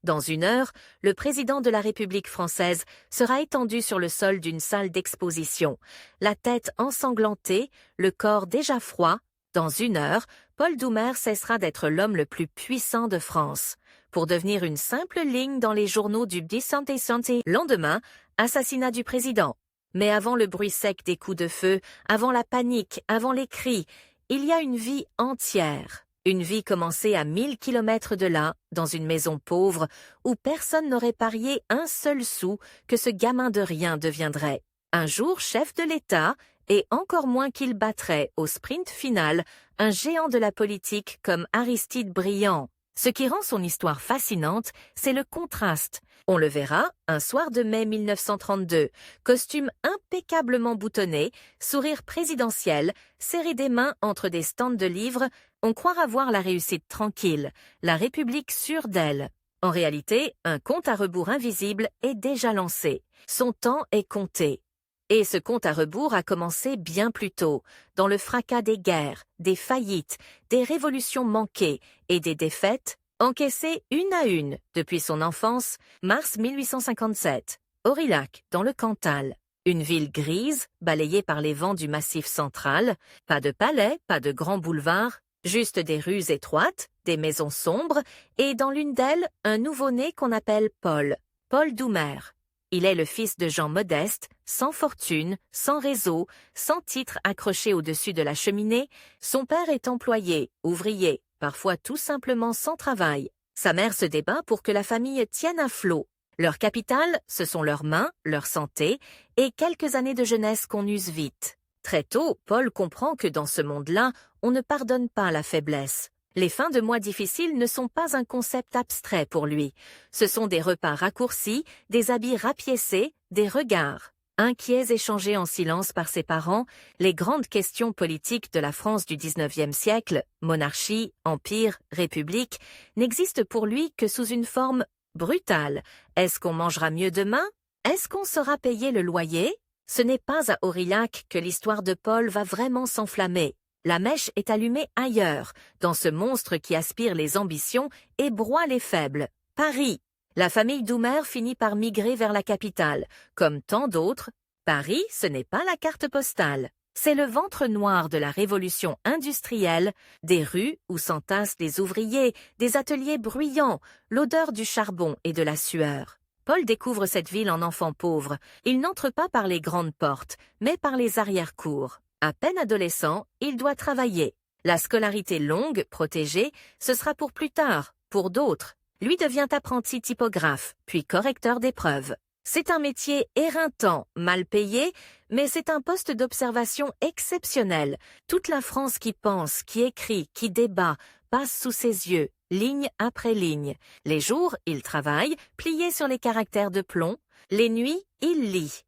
Dans 1 heure, le président de la République française sera étendu sur le sol d'une salle d'exposition, la tête ensanglantée, le corps déjà froid. Dans 1 heure, Paul Doumer cessera d'être l'homme le plus puissant de France, pour devenir une simple ligne dans les journaux du 10 lendemain, assassinat du président. Mais avant le bruit sec des coups de feu, avant la panique, avant les cris, il y a une vie entière. Une vie commencée à 1000 kilomètres de là, dans une maison pauvre, où personne n'aurait parié un seul sou que ce gamin de rien deviendrait un jour chef de l'État, et encore moins qu'il battrait au sprint final un géant de la politique comme Aristide Briand. Ce qui rend son histoire fascinante, c'est le contraste. On le verra, un soir de mai 1932, costume impeccablement boutonné, sourire présidentiel, serré des mains entre des stands de livres, on croira voir la réussite tranquille, la République sûre d'elle. En réalité, un compte à rebours invisible est déjà lancé. Son temps est compté. Et ce compte à rebours a commencé bien plus tôt, dans le fracas des guerres, des faillites, des révolutions manquées et des défaites, encaissées une à une depuis son enfance, mars 1857, Aurillac, dans le Cantal. Une ville grise, balayée par les vents du Massif central, pas de palais, pas de grands boulevards, juste des rues étroites, des maisons sombres, et dans l'une d'elles, un nouveau-né qu'on appelle Paul Doumer. Il est le fils de gens modestes, sans fortune, sans réseau, sans titre accroché au-dessus de la cheminée. Son père est employé, ouvrier, parfois tout simplement sans travail. Sa mère se débat pour que la famille tienne à flot. Leur capital, ce sont leurs mains, leur santé et quelques années de jeunesse qu'on use vite. Très tôt, Paul comprend que dans ce monde-là, on ne pardonne pas la faiblesse. Les fins de mois difficiles ne sont pas un concept abstrait pour lui. Ce sont des repas raccourcis, des habits rapiécés, des regards inquiets échangés en silence par ses parents. Les grandes questions politiques de la France du XIXe siècle, monarchie, empire, république, n'existent pour lui que sous une forme brutale. Est-ce qu'on mangera mieux demain? Est-ce qu'on saura payer le loyer? Ce n'est pas à Aurillac que l'histoire de Paul va vraiment s'enflammer. La mèche est allumée ailleurs, dans ce monstre qui aspire les ambitions et broie les faibles. Paris. La famille Doumer finit par migrer vers la capitale. Comme tant d'autres, Paris, ce n'est pas la carte postale. C'est le ventre noir de la révolution industrielle, des rues où s'entassent les ouvriers, des ateliers bruyants, l'odeur du charbon et de la sueur. Paul découvre cette ville en enfant pauvre. Il n'entre pas par les grandes portes, mais par les arrière-cours. À peine adolescent, il doit travailler. La scolarité longue, protégée, ce sera pour plus tard, pour d'autres. Lui devient apprenti typographe, puis correcteur d'épreuves. C'est un métier éreintant, mal payé, mais c'est un poste d'observation exceptionnel. Toute la France qui pense, qui écrit, qui débat, passe sous ses yeux, ligne après ligne. Les jours, il travaille, plié sur les caractères de plomb. Les nuits, il lit.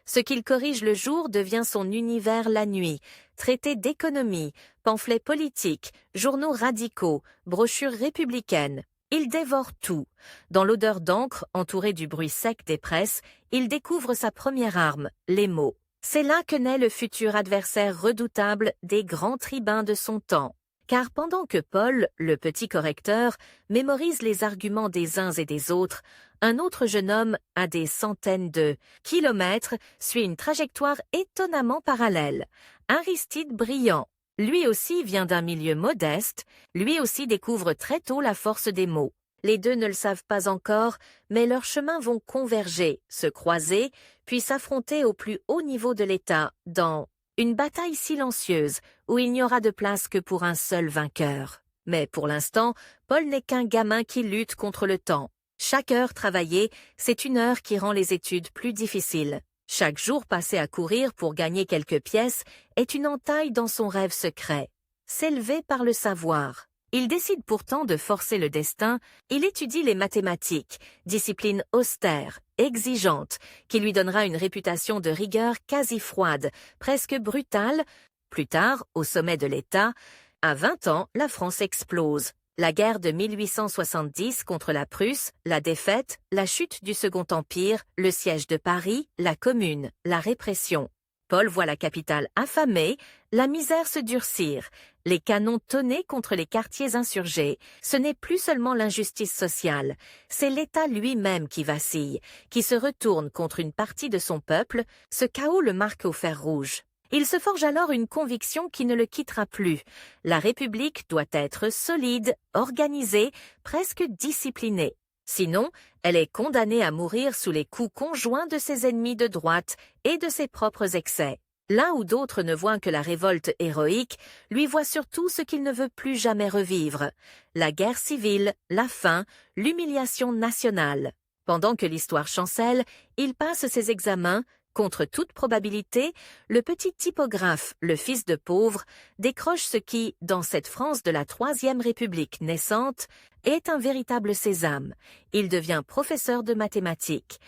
Ce qu'il corrige le jour devient son univers la nuit. Traités d'économie, pamphlets politiques, journaux radicaux, brochures républicaines. Il dévore tout. Dans l'odeur d'encre, entouré du bruit sec des presses, il découvre sa première arme, les mots. C'est là que naît le futur adversaire redoutable des grands tribuns de son temps. Car pendant que Paul, le petit correcteur, mémorise les arguments des uns et des autres, un autre jeune homme, à des centaines de kilomètres, suit une trajectoire étonnamment parallèle. Aristide Briand. Lui aussi vient d'un milieu modeste, lui aussi découvre très tôt la force des mots. Les deux ne le savent pas encore, mais leurs chemins vont converger, se croiser, puis s'affronter au plus haut niveau de l'État, dans une bataille silencieuse où il n'y aura de place que pour un seul vainqueur. Mais pour l'instant, Paul n'est qu'un gamin qui lutte contre le temps. Chaque heure travaillée, c'est une heure qui rend les études plus difficiles. Chaque jour passé à courir pour gagner quelques pièces est une entaille dans son rêve secret. S'élever par le savoir. Il décide pourtant de forcer le destin, il étudie les mathématiques, discipline austère, exigeante, qui lui donnera une réputation de rigueur quasi froide, presque brutale. Plus tard, au sommet de l'État, à 20 ans, la France explose. La guerre de 1870 contre la Prusse, la défaite, la chute du Second Empire, le siège de Paris, la Commune, la répression. Paul voit la capitale affamée, la misère se durcir, Les canons tonnaient contre les quartiers insurgés. Ce n'est plus seulement l'injustice sociale, c'est l'État lui-même qui vacille, qui se retourne contre une partie de son peuple, ce chaos le marque au fer rouge. Il se forge alors une conviction qui ne le quittera plus. La République doit être solide, organisée, presque disciplinée. Sinon, elle est condamnée à mourir sous les coups conjoints de ses ennemis de droite et de ses propres excès. Là où d'autres ne voient que la révolte héroïque, lui voit surtout ce qu'il ne veut plus jamais revivre. La guerre civile, la faim, l'humiliation nationale. Pendant que l'histoire chancelle, il passe ses examens. Contre toute probabilité, le petit typographe, le fils de pauvre, décroche ce qui, dans cette France de la Troisième République naissante, est un véritable sésame. Il devient professeur de mathématiques.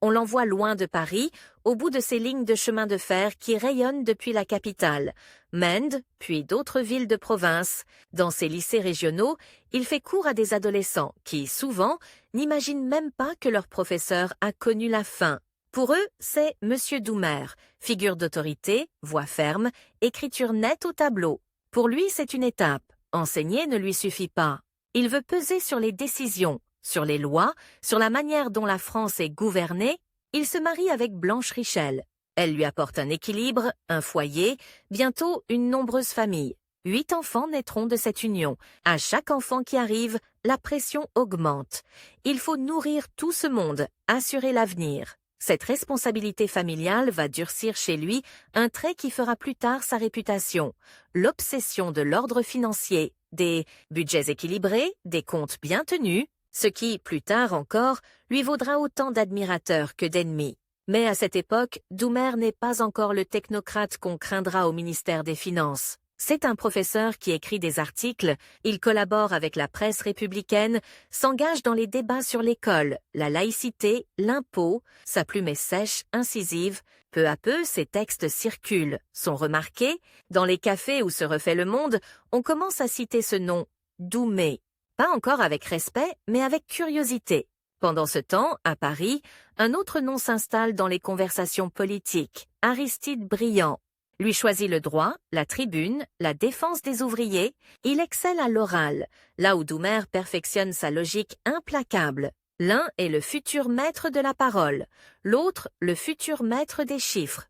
On l'envoie loin de Paris, au bout de ces lignes de chemin de fer qui rayonnent depuis la capitale, Mende, puis d'autres villes de province. Dans ces lycées régionaux, il fait cours à des adolescents qui, souvent, n'imaginent même pas que leur professeur a connu la faim. Pour eux, c'est Monsieur Doumer, figure d'autorité, voix ferme, écriture nette au tableau. Pour lui, c'est une étape. Enseigner ne lui suffit pas. Il veut peser sur les décisions, sur les lois, sur la manière dont la France est gouvernée. Il se marie avec Blanche Richel. Elle lui apporte un équilibre, un foyer, bientôt une nombreuse famille. 8 enfants naîtront de cette union. À chaque enfant qui arrive, la pression augmente. Il faut nourrir tout ce monde, assurer l'avenir. Cette responsabilité familiale va durcir chez lui un trait qui fera plus tard sa réputation, l'obsession de l'ordre financier, des budgets équilibrés, des comptes bien tenus, ce qui, plus tard encore, lui vaudra autant d'admirateurs que d'ennemis. Mais à cette époque, Doumer n'est pas encore le technocrate qu'on craindra au ministère des Finances. C'est un professeur qui écrit des articles, il collabore avec la presse républicaine, s'engage dans les débats sur l'école, la laïcité, l'impôt, sa plume est sèche, incisive. Peu à peu, ses textes circulent, sont remarqués. Dans les cafés où se refait le monde, on commence à citer ce nom, Doumer. Pas encore avec respect, mais avec curiosité. Pendant ce temps, à Paris, un autre nom s'installe dans les conversations politiques, Aristide Briand. Lui choisit le droit, la tribune, la défense des ouvriers. Il excelle à l'oral, là où Doumer perfectionne sa logique implacable. L'un est le futur maître de la parole, l'autre le futur maître des chiffres.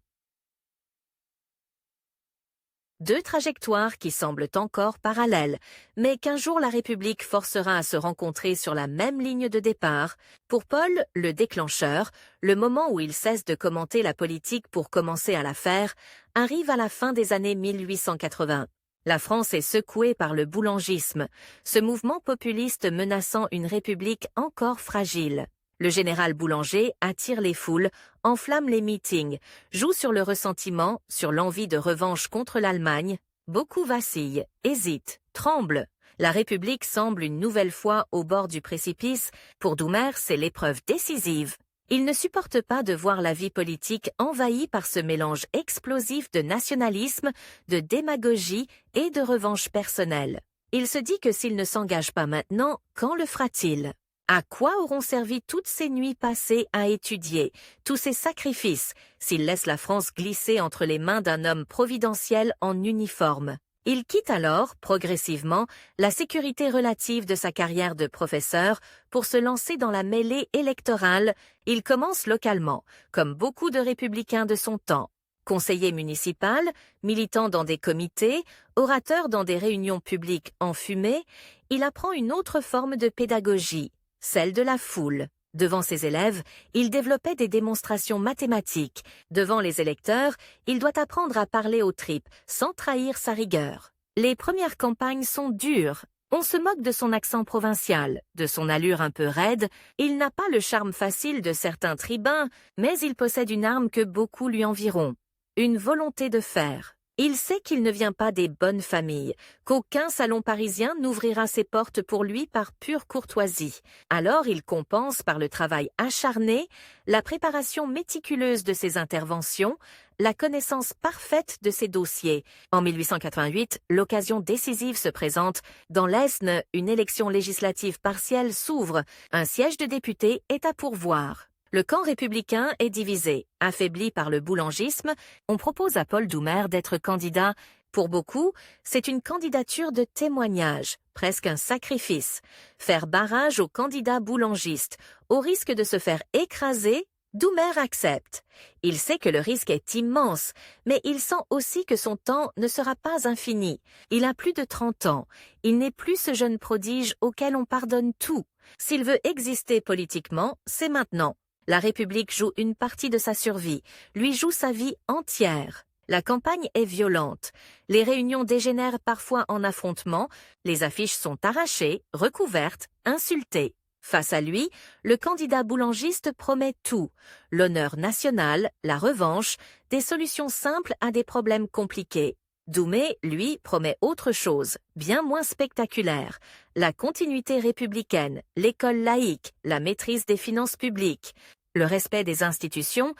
Deux trajectoires qui semblent encore parallèles, mais qu'un jour la République forcera à se rencontrer sur la même ligne de départ. Pour Paul, le déclencheur, le moment où il cesse de commenter la politique pour commencer à la faire, arrive à la fin des années 1880. La France est secouée par le boulangisme, ce mouvement populiste menaçant une République encore fragile. Le général Boulanger attire les foules, enflamme les meetings, joue sur le ressentiment, sur l'envie de revanche contre l'Allemagne. Beaucoup vacillent, hésitent, tremblent. La République semble une nouvelle fois au bord du précipice. Pour Doumer, c'est l'épreuve décisive. Il ne supporte pas de voir la vie politique envahie par ce mélange explosif de nationalisme, de démagogie et de revanche personnelle. Il se dit que s'il ne s'engage pas maintenant, quand le fera-t-il ? À quoi auront servi toutes ces nuits passées à étudier, tous ces sacrifices, s'il laisse la France glisser entre les mains d'un homme providentiel en uniforme? Il quitte alors, progressivement, la sécurité relative de sa carrière de professeur pour se lancer dans la mêlée électorale. Il commence localement, comme beaucoup de républicains de son temps. Conseiller municipal, militant dans des comités, orateur dans des réunions publiques enfumées, il apprend une autre forme de pédagogie, celle de la foule. Devant ses élèves, il développait des démonstrations mathématiques. Devant les électeurs, il doit apprendre à parler aux tripes, sans trahir sa rigueur. Les premières campagnes sont dures. On se moque de son accent provincial, de son allure un peu raide. Il n'a pas le charme facile de certains tribuns, mais il possède une arme que beaucoup lui envieront. Une volonté de faire. Il sait qu'il ne vient pas des bonnes familles, qu'aucun salon parisien n'ouvrira ses portes pour lui par pure courtoisie. Alors il compense par le travail acharné, la préparation méticuleuse de ses interventions, la connaissance parfaite de ses dossiers. En 1888, l'occasion décisive se présente. Dans l'Aisne, une élection législative partielle s'ouvre. Un siège de député est à pourvoir. Le camp républicain est divisé. Affaibli par le boulangisme, on propose à Paul Doumer d'être candidat, Pour beaucoup, c'est une candidature de témoignage, presque un sacrifice. Faire barrage au candidat boulangiste, au risque de se faire écraser, Doumer accepte. Il sait que le risque est immense, mais il sent aussi que son temps ne sera pas infini. Il a plus de 30 ans. Il n'est plus ce jeune prodige auquel on pardonne tout. S'il veut exister politiquement, c'est maintenant. La République joue une partie de sa survie, lui joue sa vie entière. La campagne est violente. Les réunions dégénèrent parfois en affrontements, les affiches sont arrachées, recouvertes, insultées. Face à lui, le candidat boulangiste promet tout. L'honneur national, la revanche, des solutions simples à des problèmes compliqués. Doumer, lui, promet autre chose, bien moins spectaculaire. La continuité républicaine, l'école laïque, la maîtrise des finances publiques, le respect des institutions,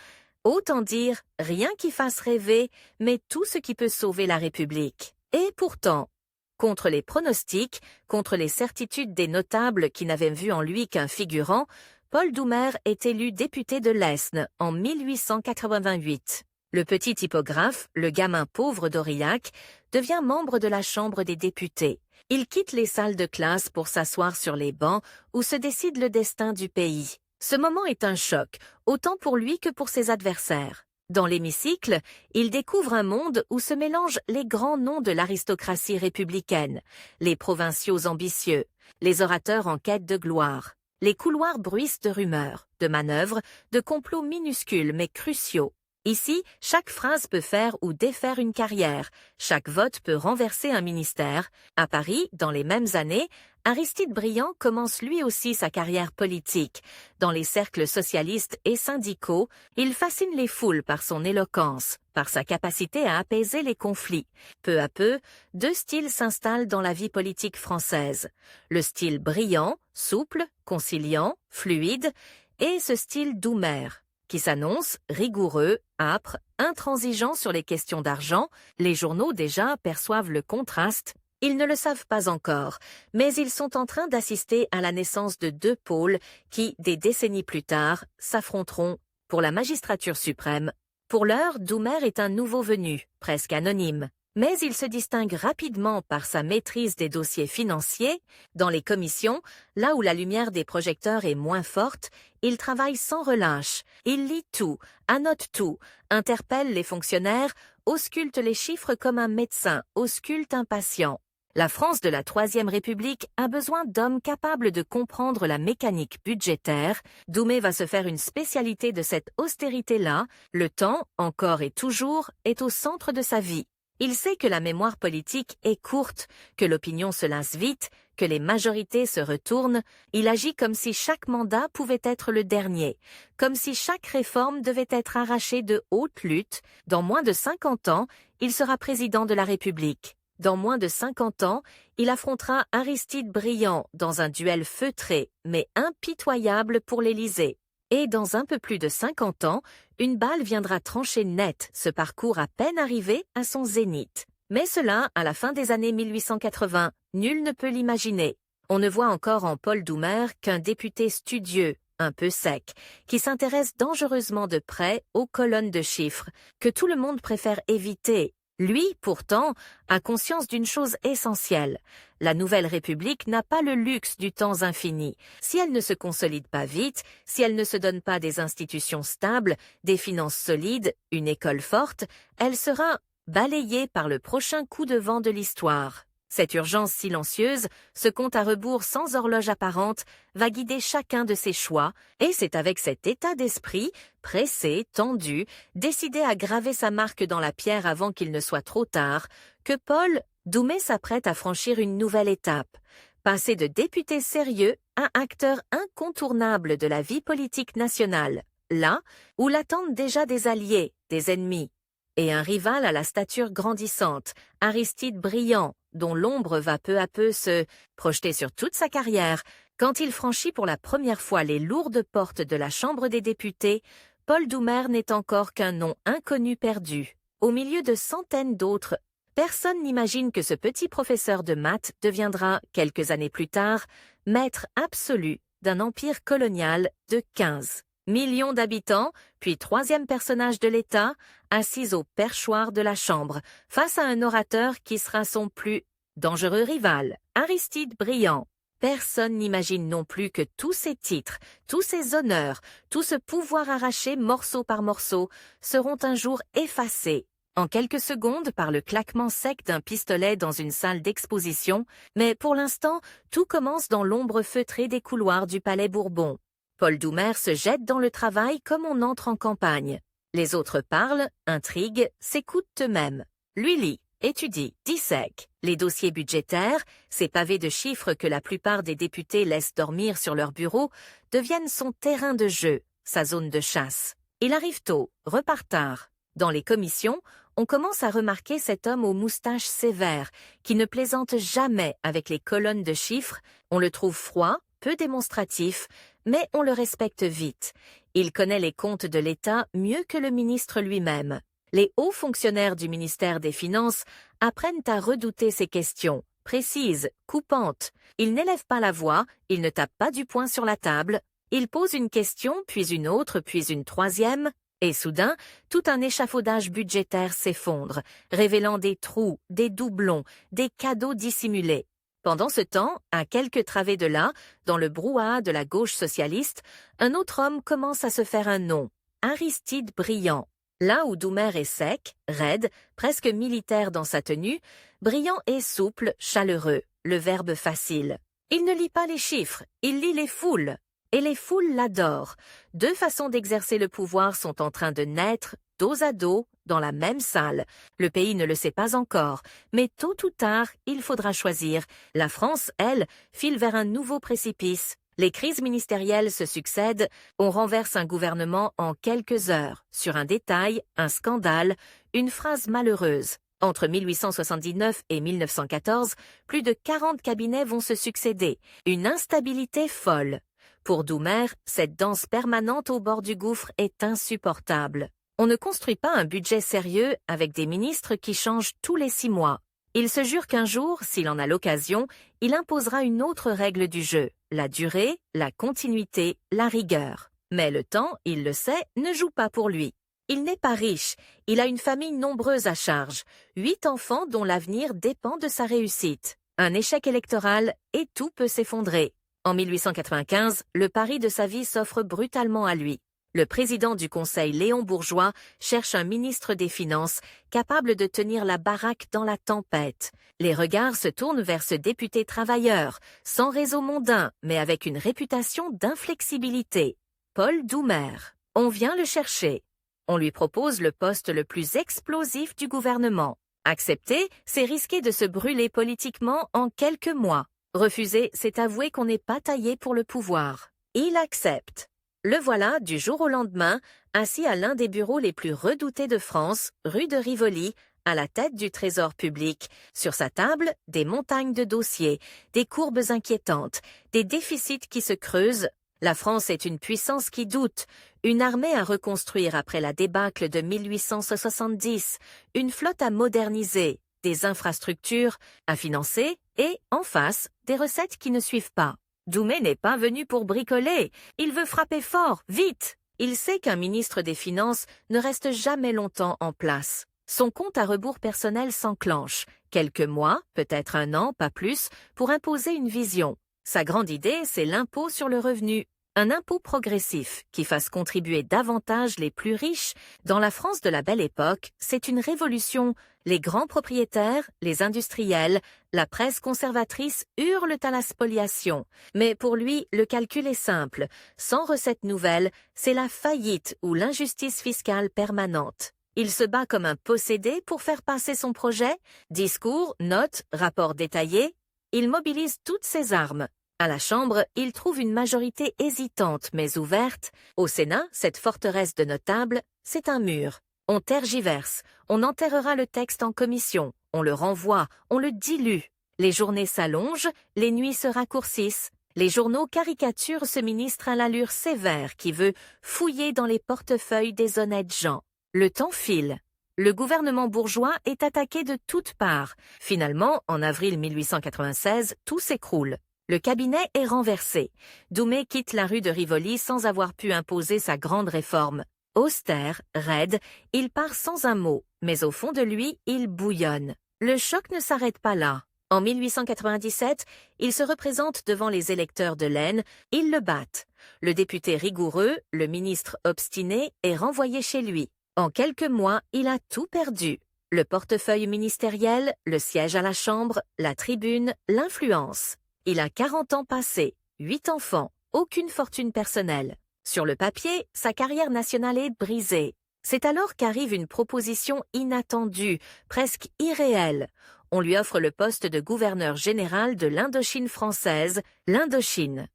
autant dire rien qui fasse rêver, mais tout ce qui peut sauver la République. Et pourtant, contre les pronostics, contre les certitudes des notables qui n'avaient vu en lui qu'un figurant, Paul Doumer est élu député de l'Aisne en 1888. Le petit typographe, le gamin pauvre d'Aurillac, devient membre de la Chambre des députés. Il quitte les salles de classe pour s'asseoir sur les bancs où se décide le destin du pays. Ce moment est un choc, autant pour lui que pour ses adversaires. Dans l'hémicycle, il découvre un monde où se mélangent les grands noms de l'aristocratie républicaine, les provinciaux ambitieux, les orateurs en quête de gloire. Les couloirs bruissent de rumeurs, de manœuvres, de complots minuscules mais cruciaux. Ici, chaque phrase peut faire ou défaire une carrière, chaque vote peut renverser un ministère. À Paris, dans les mêmes années, Aristide Briand commence lui aussi sa carrière politique. Dans les cercles socialistes et syndicaux, il fascine les foules par son éloquence, par sa capacité à apaiser les conflits. Peu à peu, deux styles s'installent dans la vie politique française. Le style Briand, souple, conciliant, fluide, et ce style Doumer, qui s'annonce rigoureux, âpre, intransigeant sur les questions d'argent. Les journaux déjà perçoivent le contraste. Ils ne le savent pas encore, mais ils sont en train d'assister à la naissance de deux pôles qui, des décennies plus tard, s'affronteront pour la magistrature suprême. Pour l'heure, Doumer est un nouveau venu, presque anonyme. Mais il se distingue rapidement par sa maîtrise des dossiers financiers. Dans les commissions, là où la lumière des projecteurs est moins forte, il travaille sans relâche. Il lit tout, annote tout, interpelle les fonctionnaires, ausculte les chiffres comme un médecin ausculte un patient. La France de la Troisième République a besoin d'hommes capables de comprendre la mécanique budgétaire. Doumer va se faire une spécialité de cette austérité-là. Le temps, encore et toujours, est au centre de sa vie. Il sait que la mémoire politique est courte, que l'opinion se lasse vite, que les majorités se retournent. Il agit comme si chaque mandat pouvait être le dernier, comme si chaque réforme devait être arrachée de haute lutte. Dans moins de 50 ans, il sera président de la République. Dans moins de 50 ans, il affrontera Aristide Briand dans un duel feutré, mais impitoyable pour l'Élysée. Et dans un peu plus de 50 ans, une balle viendra trancher net ce parcours à peine arrivé à son zénith. Mais cela, à la fin des années 1880, nul ne peut l'imaginer. On ne voit encore en Paul Doumer qu'un député studieux, un peu sec, qui s'intéresse dangereusement de près aux colonnes de chiffres, que tout le monde préfère éviter. Lui, pourtant, a conscience d'une chose essentielle. La Nouvelle République n'a pas le luxe du temps infini. Si elle ne se consolide pas vite, si elle ne se donne pas des institutions stables, des finances solides, une école forte, elle sera balayée par le prochain coup de vent de l'histoire. Cette urgence silencieuse, ce compte à rebours sans horloge apparente, va guider chacun de ses choix, et c'est avec cet état d'esprit, pressé, tendu, décidé à graver sa marque dans la pierre avant qu'il ne soit trop tard, que Paul Doumer s'apprête à franchir une nouvelle étape, passer de député sérieux à acteur incontournable de la vie politique nationale, là où l'attendent déjà des alliés, des ennemis, et un rival à la stature grandissante, Aristide Briand, dont l'ombre va peu à peu se projeter sur toute sa carrière. Quand il franchit pour la première fois les lourdes portes de la Chambre des députés, Paul Doumer n'est encore qu'un nom inconnu perdu. Au milieu de centaines d'autres, personne n'imagine que ce petit professeur de maths deviendra, quelques années plus tard, maître absolu d'un empire colonial de 15 Millions d'habitants, puis troisième personnage de l'État, assis au perchoir de la Chambre, face à un orateur qui sera son plus dangereux rival, Aristide Briand. Personne n'imagine non plus que tous ces titres, tous ces honneurs, tout ce pouvoir arraché morceau par morceau seront un jour effacés, en quelques secondes par le claquement sec d'un pistolet dans une salle d'exposition, mais pour l'instant, tout commence dans l'ombre feutrée des couloirs du Palais Bourbon. Paul Doumer se jette dans le travail comme on entre en campagne. Les autres parlent, intriguent, s'écoutent eux-mêmes. Lui lit, étudie, dissèque les dossiers budgétaires, ces pavés de chiffres que la plupart des députés laissent dormir sur leur bureau, deviennent son terrain de jeu, sa zone de chasse. Il arrive tôt, repart tard. Dans les commissions, on commence à remarquer cet homme aux moustaches sévères, qui ne plaisante jamais avec les colonnes de chiffres. On le trouve froid, peu démonstratif, mais on le respecte vite. Il connaît les comptes de l'État mieux que le ministre lui-même. Les hauts fonctionnaires du ministère des Finances apprennent à redouter ces questions, précises, coupantes. Il n'élève pas la voix, il ne tape pas du poing sur la table. Il pose une question, puis une autre, puis une troisième, et soudain, tout un échafaudage budgétaire s'effondre, révélant des trous, des doublons, des cadeaux dissimulés. Pendant ce temps, à quelques travées de là, dans le brouhaha de la gauche socialiste, un autre homme commence à se faire un nom, Aristide Briand. Là où Doumer est sec, raide, presque militaire dans sa tenue, Briand est souple, chaleureux, le verbe facile. Il ne lit pas les chiffres, il lit les foules. Et les foules l'adorent. Deux façons d'exercer le pouvoir sont en train de naître, dos à dos, dans la même salle. Le pays ne le sait pas encore, mais tôt ou tard, il faudra choisir. La France, elle, file vers un nouveau précipice. Les crises ministérielles se succèdent, on renverse un gouvernement en quelques heures, sur un détail, un scandale, une phrase malheureuse. Entre 1879 et 1914, plus de 40 cabinets vont se succéder, une instabilité folle. Pour Doumer, cette danse permanente au bord du gouffre est insupportable. On ne construit pas un budget sérieux avec des ministres qui changent tous les 6 mois. Il se jure qu'un jour, s'il en a l'occasion, il imposera une autre règle du jeu, la durée, la continuité, la rigueur. Mais le temps, il le sait, ne joue pas pour lui. Il n'est pas riche, il a une famille nombreuse à charge, 8 enfants dont l'avenir dépend de sa réussite. Un échec électoral et tout peut s'effondrer. En 1895, le pari de sa vie s'offre brutalement à lui. Le président du Conseil, Léon Bourgeois, cherche un ministre des Finances capable de tenir la baraque dans la tempête. Les regards se tournent vers ce député travailleur, sans réseau mondain, mais avec une réputation d'inflexibilité. Paul Doumer. On vient le chercher. On lui propose le poste le plus explosif du gouvernement. Accepter, c'est risquer de se brûler politiquement en quelques mois. Refuser, c'est avouer qu'on n'est pas taillé pour le pouvoir. Il accepte. Le voilà, du jour au lendemain, assis à l'un des bureaux les plus redoutés de France, rue de Rivoli, à la tête du Trésor public. Sur sa table, des montagnes de dossiers, des courbes inquiétantes, des déficits qui se creusent. La France est une puissance qui doute, une armée à reconstruire après la débâcle de 1870, une flotte à moderniser, des infrastructures à financer et, en face, des recettes qui ne suivent pas. Doumer n'est pas venu pour bricoler, il veut frapper fort, vite. Il sait qu'un ministre des Finances ne reste jamais longtemps en place. Son compte à rebours personnel s'enclenche, quelques mois, peut-être un an, pas plus, pour imposer une vision. Sa grande idée, c'est l'impôt sur le revenu. Un impôt progressif qui fasse contribuer davantage les plus riches. Dans la France de la Belle Époque, c'est une révolution. Les grands propriétaires, les industriels, la presse conservatrice hurlent à la spoliation. Mais pour lui, le calcul est simple. Sans recettes nouvelles, c'est la faillite ou l'injustice fiscale permanente. Il se bat comme un possédé pour faire passer son projet. Discours, notes, rapports détaillés. Il mobilise toutes ses armes. À la Chambre, il trouve une majorité hésitante mais ouverte. Au Sénat, cette forteresse de notables, c'est un mur. On tergiverse, on enterrera le texte en commission, on le renvoie, on le dilue. Les journées s'allongent, les nuits se raccourcissent. Les journaux caricaturent ce ministre à l'allure sévère qui veut fouiller dans les portefeuilles des honnêtes gens. Le temps file. Le gouvernement bourgeois est attaqué de toutes parts. Finalement, en avril 1896, tout s'écroule. Le cabinet est renversé. Doumer quitte la rue de Rivoli sans avoir pu imposer sa grande réforme. Austère, raide, il part sans un mot, mais au fond de lui, il bouillonne. Le choc ne s'arrête pas là. En 1897, il se représente devant les électeurs de l'Aisne, ils le battent. Le député rigoureux, le ministre obstiné, est renvoyé chez lui. En quelques mois, il a tout perdu. Le portefeuille ministériel, le siège à la Chambre, la tribune, l'influence. Il a 40 ans passés, 8 enfants, aucune fortune personnelle. Sur le papier, sa carrière nationale est brisée. C'est alors qu'arrive une proposition inattendue, presque irréelle. On lui offre le poste de gouverneur général de l'Indochine française, l'Indochine.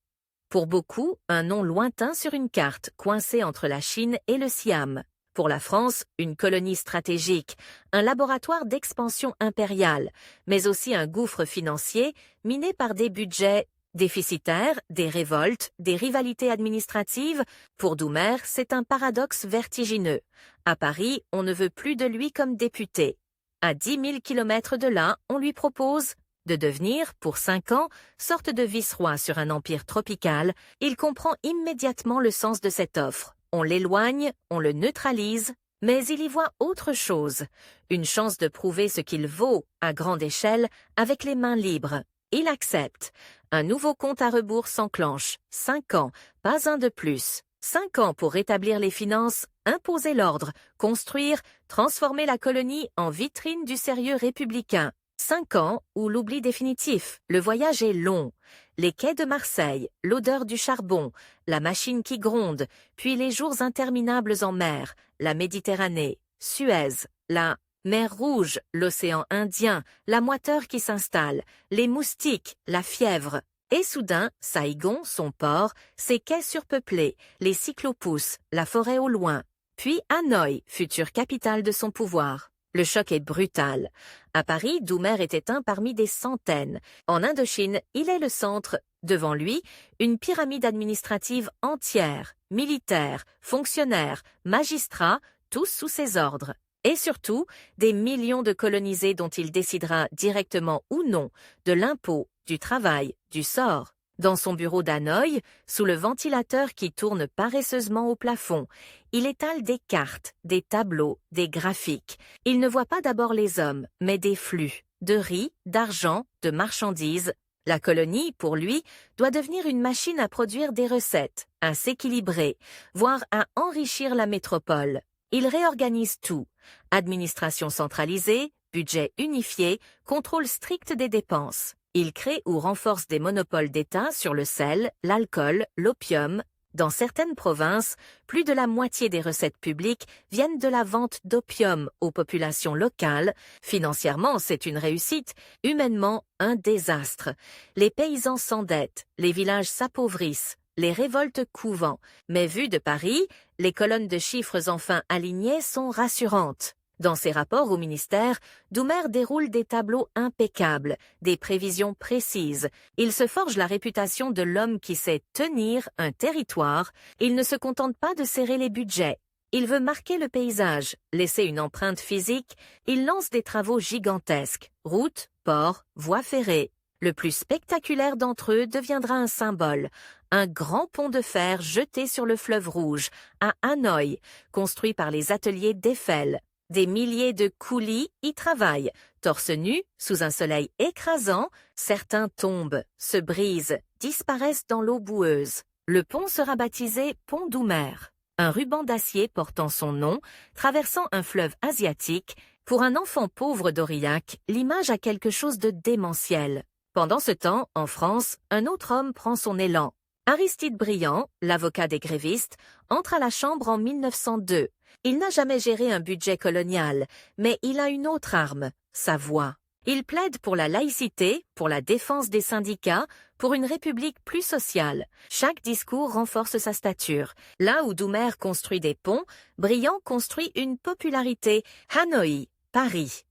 Pour beaucoup, un nom lointain sur une carte, coincé entre la Chine et le Siam. Pour la France, une colonie stratégique, un laboratoire d'expansion impériale, mais aussi un gouffre financier miné par des budgets déficitaires, des révoltes, des rivalités administratives. Pour Doumer, c'est un paradoxe vertigineux. À Paris, on ne veut plus de lui comme député. À 10 000 kilomètres de là, on lui propose de devenir, pour 5 ans, sorte de vice-roi sur un empire tropical. Il comprend immédiatement le sens de cette offre. On l'éloigne, on le neutralise, mais il y voit autre chose. Une chance de prouver ce qu'il vaut, à grande échelle, avec les mains libres. Il accepte. Un nouveau compte à rebours s'enclenche. 5 ans, pas un de plus. 5 ans pour rétablir les finances, imposer l'ordre, construire, transformer la colonie en vitrine du sérieux républicain. 5 ans ou l'oubli définitif. Le voyage est long. Les quais de Marseille, l'odeur du charbon, la machine qui gronde, puis les jours interminables en mer, la Méditerranée, Suez, la mer Rouge, l'océan Indien, la moiteur qui s'installe, les moustiques, la fièvre. Et soudain, Saïgon, son port, ses quais surpeuplés, les cyclopousses, la forêt au loin. Puis Hanoï, future capitale de son pouvoir. Le choc est brutal. À Paris, Doumer était un parmi des centaines. En Indochine, il est le centre. Devant lui, une pyramide administrative entière, militaires, fonctionnaires, magistrats, tous sous ses ordres. Et surtout, des millions de colonisés dont il décidera directement ou non de l'impôt, du travail, du sort. Dans son bureau d'Hanoï, sous le ventilateur qui tourne paresseusement au plafond, il étale des cartes, des tableaux, des graphiques. Il ne voit pas d'abord les hommes, mais des flux, de riz, d'argent, de marchandises. La colonie, pour lui, doit devenir une machine à produire des recettes, à s'équilibrer, voire à enrichir la métropole. Il réorganise tout. Administration centralisée, budget unifié, contrôle strict des dépenses. Il crée ou renforce des monopoles d'État sur le sel, l'alcool, l'opium. Dans certaines provinces, plus de la moitié des recettes publiques viennent de la vente d'opium aux populations locales. Financièrement, c'est une réussite, humainement, un désastre. Les paysans s'endettent, les villages s'appauvrissent, les révoltes couvent. Mais vues de Paris, les colonnes de chiffres enfin alignées sont rassurantes. Dans ses rapports au ministère, Doumer déroule des tableaux impeccables, des prévisions précises. Il se forge la réputation de l'homme qui sait tenir un territoire. Il ne se contente pas de serrer les budgets. Il veut marquer le paysage, laisser une empreinte physique. Il lance des travaux gigantesques, routes, ports, voies ferrées. Le plus spectaculaire d'entre eux deviendra un symbole, un grand pont de fer jeté sur le fleuve Rouge, à Hanoï, construit par les ateliers d'Eiffel. Des milliers de coulis y travaillent. Torse nu, sous un soleil écrasant, certains tombent, se brisent, disparaissent dans l'eau boueuse. Le pont sera baptisé Pont Doumer. Un ruban d'acier portant son nom, traversant un fleuve asiatique. Pour un enfant pauvre d'Aurillac, l'image a quelque chose de démentiel. Pendant ce temps, en France, un autre homme prend son élan. Aristide Briand, l'avocat des grévistes, entre à la Chambre en 1902. Il n'a jamais géré un budget colonial, mais il a une autre arme, sa voix. Il plaide pour la laïcité, pour la défense des syndicats, pour une république plus sociale. Chaque discours renforce sa stature. Là où Doumer construit des ponts, Briand construit une popularité. Hanoï, Paris.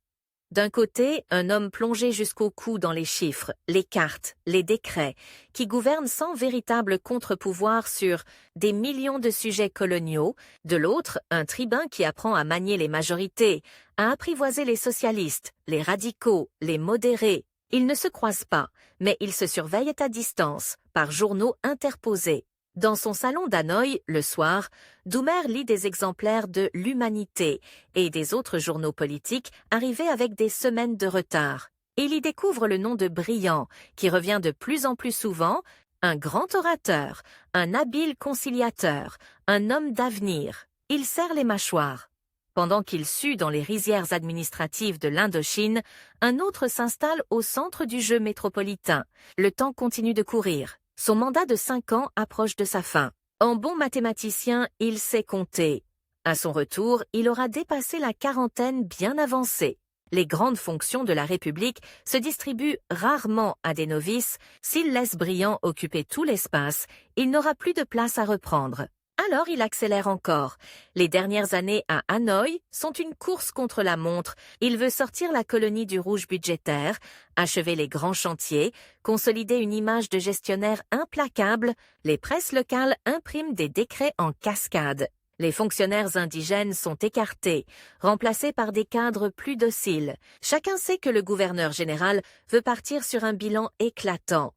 D'un côté, un homme plongé jusqu'au cou dans les chiffres, les cartes, les décrets, qui gouverne sans véritable contre-pouvoir sur des millions de sujets coloniaux. De l'autre, un tribun qui apprend à manier les majorités, à apprivoiser les socialistes, les radicaux, les modérés. Ils ne se croisent pas, mais ils se surveillent à distance, par journaux interposés. Dans son salon d'Hanoï, le soir, Doumer lit des exemplaires de l'Humanité et des autres journaux politiques arrivés avec des semaines de retard. Il y découvre le nom de Briand, qui revient de plus en plus souvent, un grand orateur, un habile conciliateur, un homme d'avenir. Il serre les mâchoires. Pendant qu'il sue dans les rizières administratives de l'Indochine, un autre s'installe au centre du jeu métropolitain. Le temps continue de courir. Son mandat de 5 ans approche de sa fin. En bon mathématicien, il sait compter. À son retour, il aura dépassé la quarantaine bien avancée. Les grandes fonctions de la République se distribuent rarement à des novices. S'il laisse Briand occuper tout l'espace, il n'aura plus de place à reprendre. Alors il accélère encore. Les dernières années à Hanoï sont une course contre la montre. Il veut sortir la colonie du rouge budgétaire, achever les grands chantiers, consolider une image de gestionnaire implacable. Les presses locales impriment des décrets en cascade. Les fonctionnaires indigènes sont écartés, remplacés par des cadres plus dociles. Chacun sait que le gouverneur général veut partir sur un bilan éclatant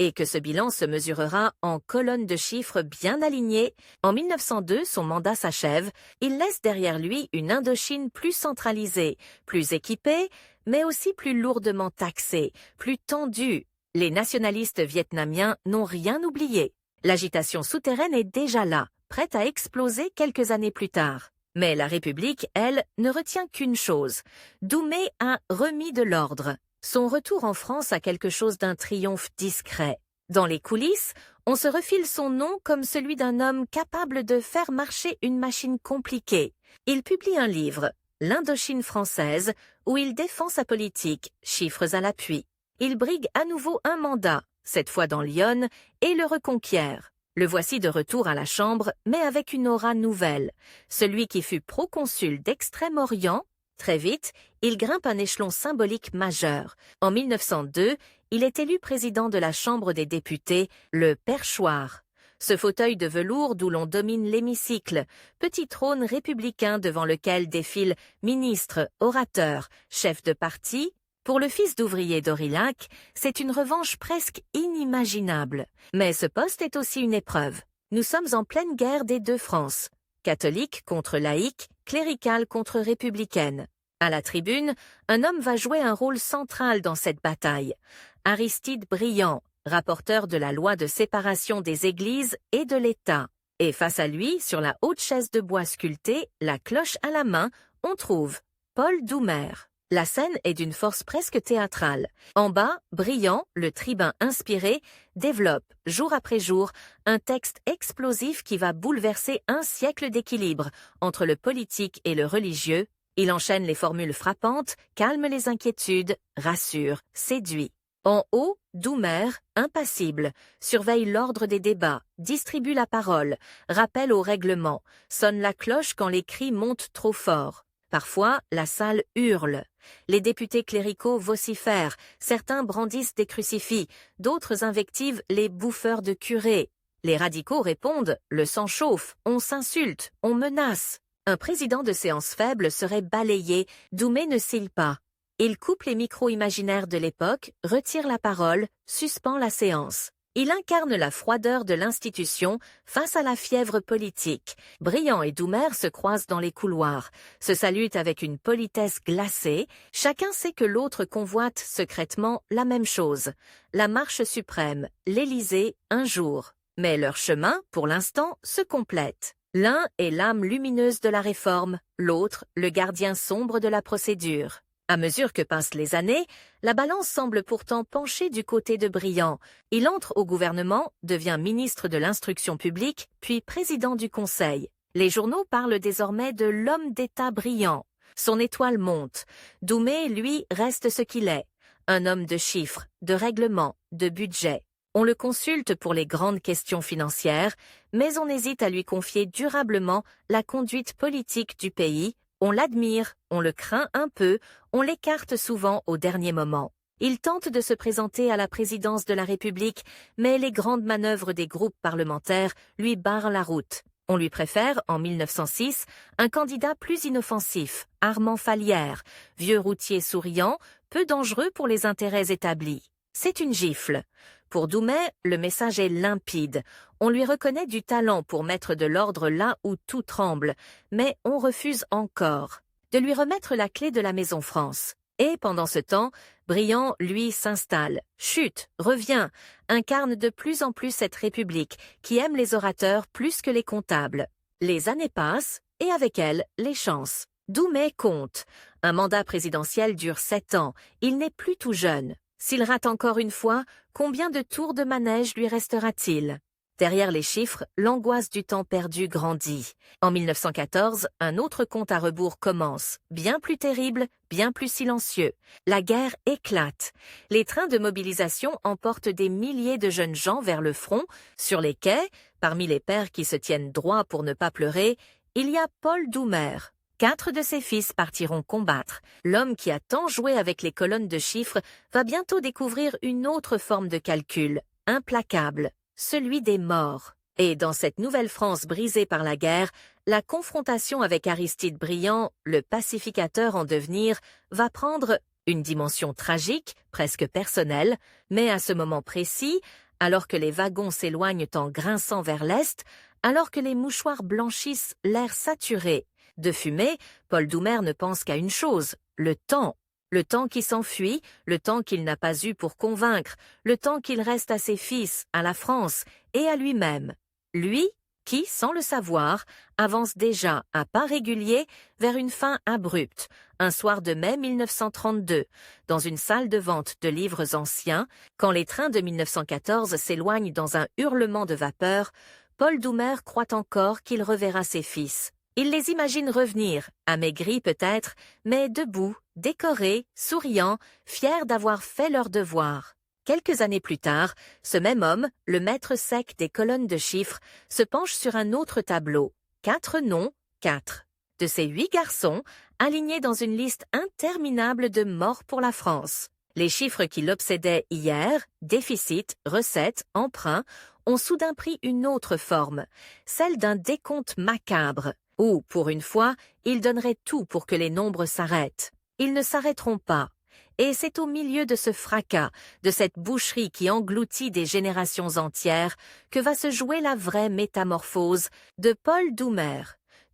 et que ce bilan se mesurera en colonnes de chiffres bien alignées. En 1902, son mandat s'achève. Il laisse derrière lui une Indochine plus centralisée, plus équipée, mais aussi plus lourdement taxée, plus tendue. Les nationalistes vietnamiens n'ont rien oublié. L'agitation souterraine est déjà là, prête à exploser quelques années plus tard. Mais la République, elle, ne retient qu'une chose. Doumer a remis de l'ordre. Son retour en France a quelque chose d'un triomphe discret. Dans les coulisses, on se refile son nom comme celui d'un homme capable de faire marcher une machine compliquée. Il publie un livre, L'Indochine française, où il défend sa politique, chiffres à l'appui. Il brigue à nouveau un mandat, cette fois dans l'Yonne, et le reconquiert. Le voici de retour à la Chambre, mais avec une aura nouvelle. Celui qui fut proconsul d'Extrême-Orient, très vite, il grimpe un échelon symbolique majeur. En 1902, il est élu président de la Chambre des députés, le perchoir. Ce fauteuil de velours d'où l'on domine l'hémicycle, petit trône républicain devant lequel défilent ministres, orateurs, chefs de parti. Pour le fils d'ouvrier d'Aurillac, c'est une revanche presque inimaginable. Mais ce poste est aussi une épreuve. Nous sommes en pleine guerre des deux Frances. Catholique contre laïque, cléricale contre républicaine. À la tribune, un homme va jouer un rôle central dans cette bataille. Aristide Briand, rapporteur de la loi de séparation des églises et de l'État. Et face à lui, sur la haute chaise de bois sculptée, la cloche à la main, on trouve Paul Doumer. La scène est d'une force presque théâtrale. En bas, Briand, le tribun inspiré, développe, jour après jour, un texte explosif qui va bouleverser un siècle d'équilibre entre le politique et le religieux. Il enchaîne les formules frappantes, calme les inquiétudes, rassure, séduit. En haut, Doumer, impassible, surveille l'ordre des débats, distribue la parole, rappelle au règlement, sonne la cloche quand les cris montent trop fort. Parfois, la salle hurle. Les députés cléricaux vocifèrent, certains brandissent des crucifix, d'autres invectivent les bouffeurs de curés. Les radicaux répondent, le sang chauffe, on s'insulte, on menace. Un président de séance faible serait balayé, Doumer ne cille pas. Il coupe les micros imaginaires de l'époque, retire la parole, suspend la séance. Il incarne la froideur de l'institution face à la fièvre politique. Briand et Doumer se croisent dans les couloirs, se saluent avec une politesse glacée. Chacun sait que l'autre convoite secrètement la même chose. La marche suprême, l'Élysée, un jour. Mais leur chemin, pour l'instant, se complète. L'un est l'âme lumineuse de la réforme, l'autre, le gardien sombre de la procédure. À mesure que passent les années, la balance semble pourtant pencher du côté de Briand. Il entre au gouvernement, devient ministre de l'Instruction publique, puis président du Conseil. Les journaux parlent désormais de l'homme d'État brillant. Son étoile monte. Doumer, lui, reste ce qu'il est. Un homme de chiffres, de règlements, de budget. On le consulte pour les grandes questions financières, mais on hésite à lui confier durablement la conduite politique du pays. On l'admire, on le craint un peu, on l'écarte souvent au dernier moment. Il tente de se présenter à la présidence de la République, mais les grandes manœuvres des groupes parlementaires lui barrent la route. On lui préfère, en 1906, un candidat plus inoffensif, Armand Fallières, vieux routier souriant, peu dangereux pour les intérêts établis. C'est une gifle. Pour Doumet, le message est limpide. On lui reconnaît du talent pour mettre de l'ordre là où tout tremble, mais on refuse encore de lui remettre la clé de la Maison France. Et pendant ce temps, Briand, lui, s'installe, chute, revient, incarne de plus en plus cette République qui aime les orateurs plus que les comptables. Les années passent, et avec elles, les chances. Doumet compte. Un mandat présidentiel dure 7 ans. Il n'est plus tout jeune. S'il rate encore une fois, combien de tours de manège lui restera-t-il? Derrière les chiffres, l'angoisse du temps perdu grandit. En 1914, un autre compte à rebours commence, bien plus terrible, bien plus silencieux. La guerre éclate. Les trains de mobilisation emportent des milliers de jeunes gens vers le front. Sur les quais, parmi les pères qui se tiennent droit pour ne pas pleurer, il y a Paul Doumer. 4 de ses fils partiront combattre. L'homme qui a tant joué avec les colonnes de chiffres va bientôt découvrir une autre forme de calcul, implacable, celui des morts. Et dans cette nouvelle France brisée par la guerre, la confrontation avec Aristide Briand, le pacificateur en devenir, va prendre une dimension tragique, presque personnelle, mais à ce moment précis, alors que les wagons s'éloignent en grinçant vers l'est, alors que les mouchoirs blanchissent l'air saturé de fumée, Paul Doumer ne pense qu'à une chose, le temps. Le temps qui s'enfuit, le temps qu'il n'a pas eu pour convaincre, le temps qu'il reste à ses fils, à la France et à lui-même. Lui, qui, sans le savoir, avance déjà à pas réguliers vers une fin abrupte, un soir de mai 1932, dans une salle de vente de livres anciens, quand les trains de 1914 s'éloignent dans un hurlement de vapeur, Paul Doumer croit encore qu'il reverra ses fils. Il les imagine revenir, amaigris peut-être, mais debout, décorés, souriants, fiers d'avoir fait leur devoir. Quelques années plus tard, ce même homme, le maître sec des colonnes de chiffres, se penche sur un autre tableau. 4 noms, 4. De ces 8 garçons, alignés dans une liste interminable de morts pour la France. Les chiffres qui l'obsédaient hier, déficit, recettes, emprunts, ont soudain pris une autre forme, celle d'un décompte macabre. Où, pour une fois, ils donneraient tout pour que les nombres s'arrêtent. Ils ne s'arrêteront pas. Et c'est au milieu de ce fracas, de cette boucherie qui engloutit des générations entières, que va se jouer la vraie métamorphose de Paul Doumer.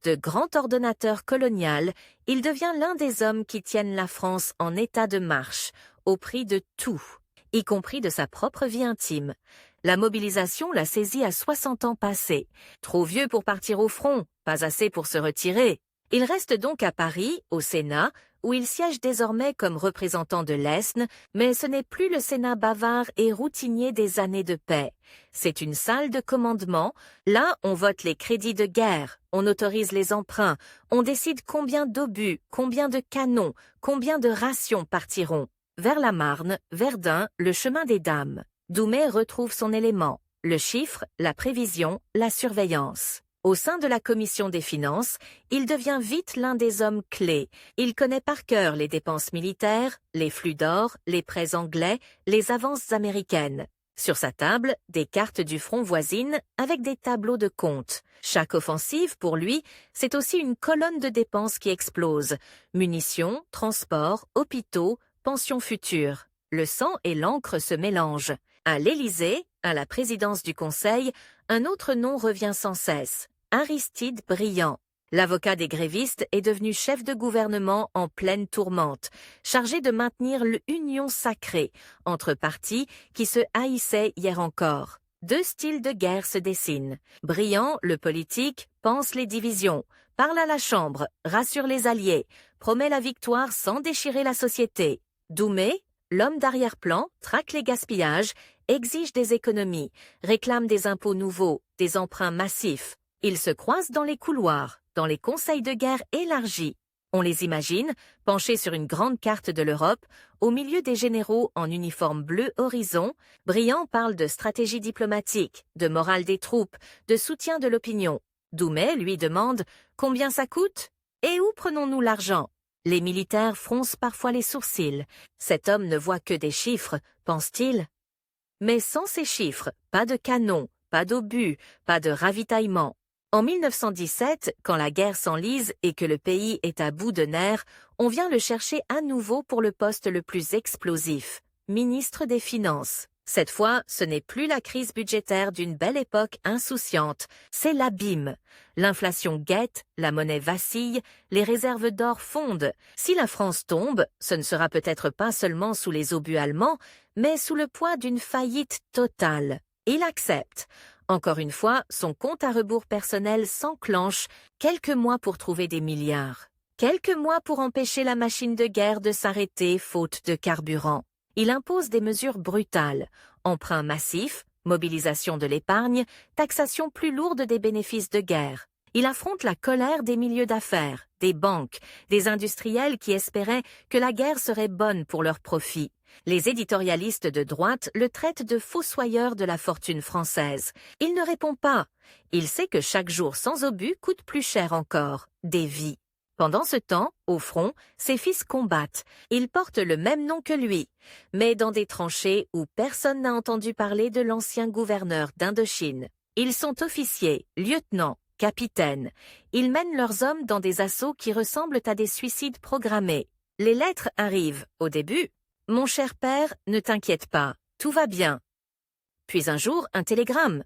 De grand ordonnateur colonial, il devient l'un des hommes qui tiennent la France en état de marche, au prix de tout, y compris de sa propre vie intime. La mobilisation l'a saisi à 60 ans passés. Trop vieux pour partir au front, pas assez pour se retirer. Il reste donc à Paris, au Sénat, où il siège désormais comme représentant de l'Aisne, mais ce n'est plus le Sénat bavard et routinier des années de paix. C'est une salle de commandement. Là, on vote les crédits de guerre, on autorise les emprunts, on décide combien d'obus, combien de canons, combien de rations partiront. Vers la Marne, Verdun, le chemin des dames. Doumet retrouve son élément, le chiffre, la prévision, la surveillance. Au sein de la commission des finances, il devient vite l'un des hommes clés. Il connaît par cœur les dépenses militaires, les flux d'or, les prêts anglais, les avances américaines. Sur sa table, des cartes du front voisinent avec des tableaux de compte. Chaque offensive, pour lui, c'est aussi une colonne de dépenses qui explose. Munitions, transports, hôpitaux, pensions futures. Le sang et l'encre se mélangent. À l'Élysée, à la présidence du Conseil, un autre nom revient sans cesse, Aristide Briand. L'avocat des grévistes est devenu chef de gouvernement en pleine tourmente, chargé de maintenir l'union sacrée entre partis qui se haïssaient hier encore. 2 styles de guerre se dessinent. Briand, le politique, pense les divisions, parle à la Chambre, rassure les alliés, promet la victoire sans déchirer la société. Doumet, l'homme d'arrière-plan, traque les gaspillages, exige des économies, réclame des impôts nouveaux, des emprunts massifs. Ils se croisent dans les couloirs, dans les conseils de guerre élargis. On les imagine, penchés sur une grande carte de l'Europe, au milieu des généraux en uniforme bleu horizon. Briand parle de stratégie diplomatique, de morale des troupes, de soutien de l'opinion. Doumet lui demande « Combien ça coûte ? Et où prenons-nous l'argent ?» Les militaires froncent parfois les sourcils. Cet homme ne voit que des chiffres, pense-t-il. Mais sans ces chiffres, pas de canons, pas d'obus, pas de ravitaillement. En 1917, quand la guerre s'enlise et que le pays est à bout de nerfs, on vient le chercher à nouveau pour le poste le plus explosif, ministre des Finances. Cette fois, ce n'est plus la crise budgétaire d'une belle époque insouciante, c'est l'abîme. L'inflation guette, la monnaie vacille, les réserves d'or fondent. Si la France tombe, ce ne sera peut-être pas seulement sous les obus allemands, mais sous le poids d'une faillite totale. Il accepte. Encore une fois, son compte à rebours personnel s'enclenche, quelques mois pour trouver des milliards. Quelques mois pour empêcher la machine de guerre de s'arrêter faute de carburant. Il impose des mesures brutales, emprunt massif, mobilisation de l'épargne, taxation plus lourde des bénéfices de guerre. Il affronte la colère des milieux d'affaires, des banques, des industriels qui espéraient que la guerre serait bonne pour leurs profits. Les éditorialistes de droite le traitent de fossoyeur de la fortune française. Il ne répond pas. Il sait que chaque jour sans obus coûte plus cher encore, des vies. Pendant ce temps, au front, ses fils combattent. Ils portent le même nom que lui, mais dans des tranchées où personne n'a entendu parler de l'ancien gouverneur d'Indochine. Ils sont officiers, lieutenants, capitaines. Ils mènent leurs hommes dans des assauts qui ressemblent à des suicides programmés. Les lettres arrivent, au début. « Mon cher père, ne t'inquiète pas, tout va bien. » Puis un jour, un télégramme.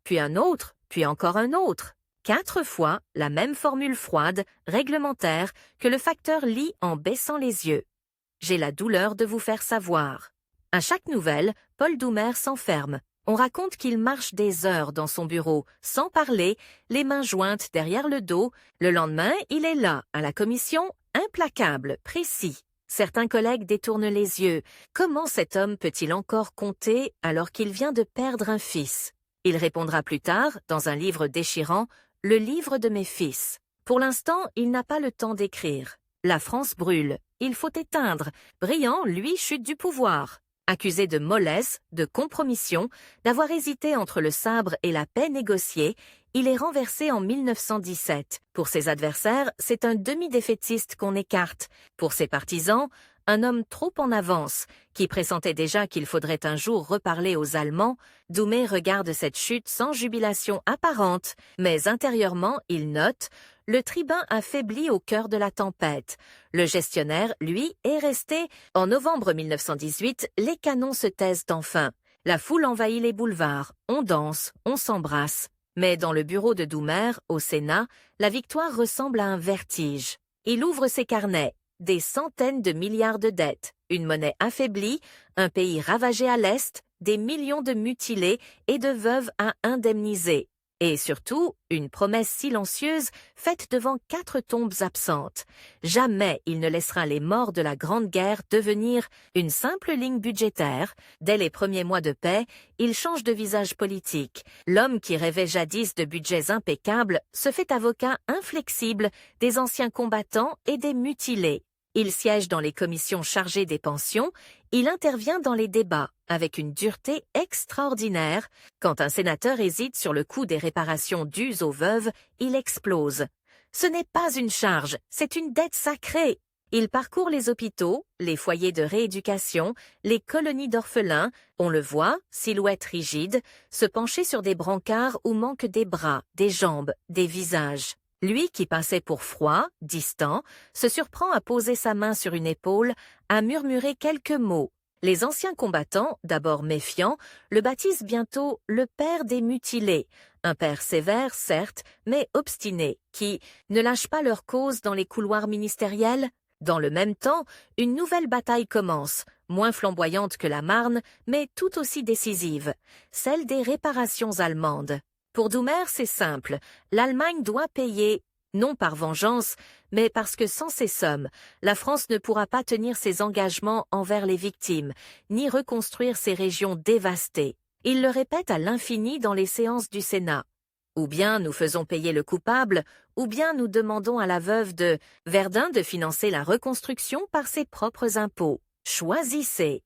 Puis un autre, puis encore un autre. 4 fois, la même formule froide, réglementaire, que le facteur lit en baissant les yeux. « J'ai la douleur de vous faire savoir. » À chaque nouvelle, Paul Doumer s'enferme. On raconte qu'il marche des heures dans son bureau, sans parler, les mains jointes derrière le dos. Le lendemain, il est là, à la commission, implacable, précis. Certains collègues détournent les yeux. Comment cet homme peut-il encore compter alors qu'il vient de perdre un fils? Il répondra plus tard, dans un livre déchirant, « Le livre de mes fils ». Pour l'instant, il n'a pas le temps d'écrire. La France brûle. Il faut éteindre. Briand, lui, chute du pouvoir. Accusé de mollesse, de compromission, d'avoir hésité entre le sabre et la paix négociée, il est renversé en 1917. Pour ses adversaires, c'est un demi-défaitiste qu'on écarte. Pour ses partisans, un homme trop en avance, qui pressentait déjà qu'il faudrait un jour reparler aux Allemands. Doumer regarde cette chute sans jubilation apparente, mais intérieurement, il note « Le tribun affaibli au cœur de la tempête. Le gestionnaire, lui, est resté. En novembre 1918, les canons se taisent enfin. La foule envahit les boulevards. On danse, on s'embrasse. Mais dans le bureau de Doumer, au Sénat, la victoire ressemble à un vertige. Il ouvre ses carnets. Des centaines de milliards de dettes, une monnaie affaiblie, un pays ravagé à l'Est, des millions de mutilés et de veuves à indemniser. Et surtout, une promesse silencieuse faite devant 4 tombes absentes. Jamais il ne laissera les morts de la Grande Guerre devenir une simple ligne budgétaire. Dès les premiers mois de paix, il change de visage politique. L'homme qui rêvait jadis de budgets impeccables se fait avocat inflexible des anciens combattants et des mutilés. Il siège dans les commissions chargées des pensions, il intervient dans les débats avec une dureté extraordinaire. Quand un sénateur hésite sur le coût des réparations dues aux veuves, il explose. Ce n'est pas une charge, c'est une dette sacrée. Il parcourt les hôpitaux, les foyers de rééducation, les colonies d'orphelins, on le voit, silhouette rigide, se pencher sur des brancards où manquent des bras, des jambes, des visages. Lui qui passait pour froid, distant, se surprend à poser sa main sur une épaule, à murmurer quelques mots. Les anciens combattants, d'abord méfiants, le baptisent bientôt le père des mutilés, un père sévère, certes, mais obstiné, qui ne lâche pas leur cause dans les couloirs ministériels. Dans le même temps, une nouvelle bataille commence, moins flamboyante que la Marne, mais tout aussi décisive, celle des réparations allemandes. Pour Doumer, c'est simple, l'Allemagne doit payer, non par vengeance, mais parce que sans ces sommes, la France ne pourra pas tenir ses engagements envers les victimes, ni reconstruire ces régions dévastées. Il le répète à l'infini dans les séances du Sénat. Ou bien nous faisons payer le coupable, ou bien nous demandons à la veuve de Verdun de financer la reconstruction par ses propres impôts. Choisissez.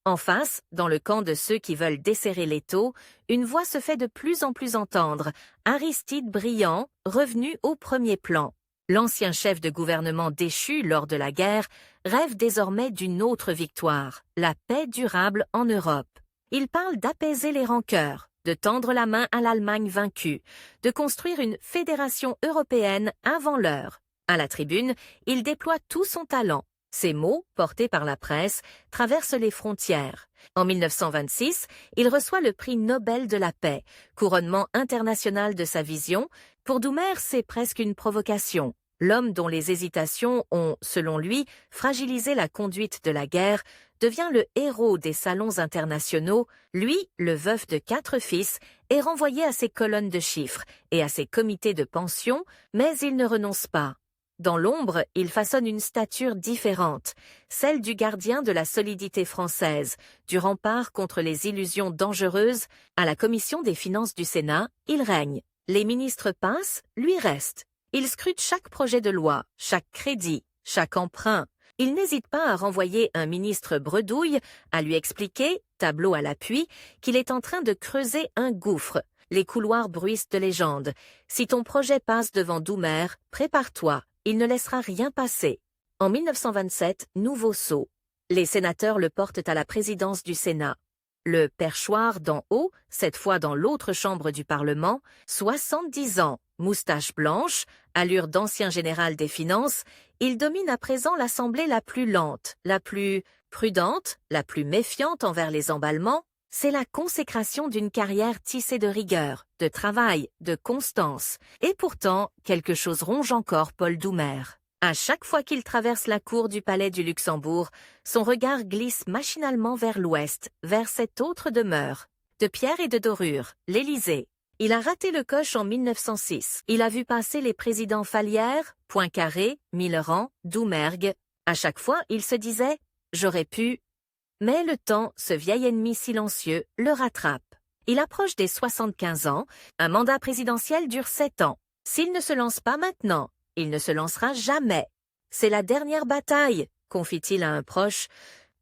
En face, dans le camp de ceux qui veulent desserrer l'étau, une voix se fait de plus en plus entendre, Aristide Briand, revenu au premier plan. L'ancien chef de gouvernement déchu lors de la guerre rêve désormais d'une autre victoire, la paix durable en Europe. Il parle d'apaiser les rancœurs, de tendre la main à l'Allemagne vaincue, de construire une fédération européenne avant l'heure. À la tribune, il déploie tout son talent. Ses mots, portés par la presse, traversent les frontières. En 1926, il reçoit le prix Nobel de la paix, couronnement international de sa vision. Pour Doumer, c'est presque une provocation. L'homme dont les hésitations ont, selon lui, fragilisé la conduite de la guerre, devient le héros des salons internationaux. Lui, le veuf de 4 fils, est renvoyé à ses colonnes de chiffres et à ses comités de pension, mais il ne renonce pas. Dans l'ombre, il façonne une stature différente, celle du gardien de la solidité française, du rempart contre les illusions dangereuses. À la commission des finances du Sénat, il règne. Les ministres passent, lui reste. Il scrute chaque projet de loi, chaque crédit, chaque emprunt. Il n'hésite pas à renvoyer un ministre bredouille, à lui expliquer, tableau à l'appui, qu'il est en train de creuser un gouffre. Les couloirs bruissent de légendes. Si ton projet passe devant Doumer, prépare-toi. Il ne laissera rien passer. En 1927, nouveau saut. Les sénateurs le portent à la présidence du Sénat. Le perchoir d'en haut, cette fois dans l'autre chambre du Parlement, 70 ans, moustache blanche, allure d'ancien général des finances, il domine à présent l'Assemblée la plus lente, la plus prudente, la plus méfiante envers les emballements. C'est la consécration d'une carrière tissée de rigueur, de travail, de constance. Et pourtant, quelque chose ronge encore Paul Doumer. À chaque fois qu'il traverse la cour du palais du Luxembourg, son regard glisse machinalement vers l'ouest, vers cette autre demeure, de pierre et de dorure, l'Élysée. Il a raté le coche en 1906. Il a vu passer les présidents Fallières, Poincaré, Millerand, Doumergue. À chaque fois, il se disait « j'aurais pu ». Mais le temps, ce vieil ennemi silencieux, le rattrape. Il approche des 75 ans, un mandat présidentiel dure 7 ans. S'il ne se lance pas maintenant, il ne se lancera jamais. C'est la dernière bataille, confie-t-il à un proche.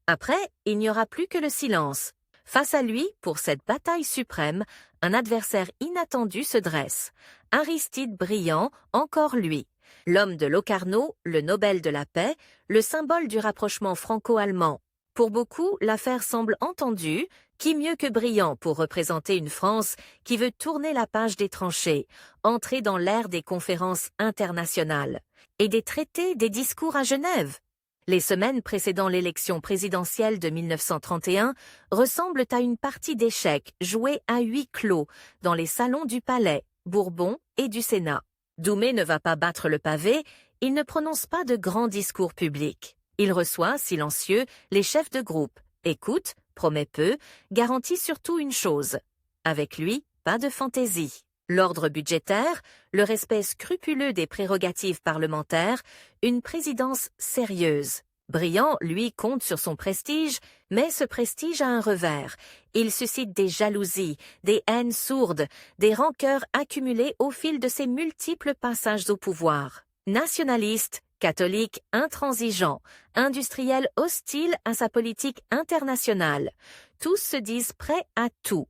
Après, il n'y aura plus que le silence. Face à lui, pour cette bataille suprême, un adversaire inattendu se dresse. Aristide Briand, encore lui. L'homme de Locarno, le Nobel de la paix, le symbole du rapprochement franco-allemand. Pour beaucoup, l'affaire semble entendue. Qui mieux que Briand pour représenter une France qui veut tourner la page des tranchées, entrer dans l'ère des conférences internationales et des traités, des discours à Genève. Les semaines précédant l'élection présidentielle de 1931 ressemblent à une partie d'échecs jouée à huis clos dans les salons du Palais, Bourbon et du Sénat. Doumer ne va pas battre le pavé, il ne prononce pas de grands discours publics. Il reçoit, silencieux, les chefs de groupe, écoute, promet peu, garantit surtout une chose. Avec lui, pas de fantaisie. L'ordre budgétaire, le respect scrupuleux des prérogatives parlementaires, une présidence sérieuse. Briand, lui, compte sur son prestige, mais ce prestige a un revers. Il suscite des jalousies, des haines sourdes, des rancœurs accumulées au fil de ses multiples passages au pouvoir. Nationaliste, catholique intransigeant, industriel hostile à sa politique internationale, tous se disent prêts à tout,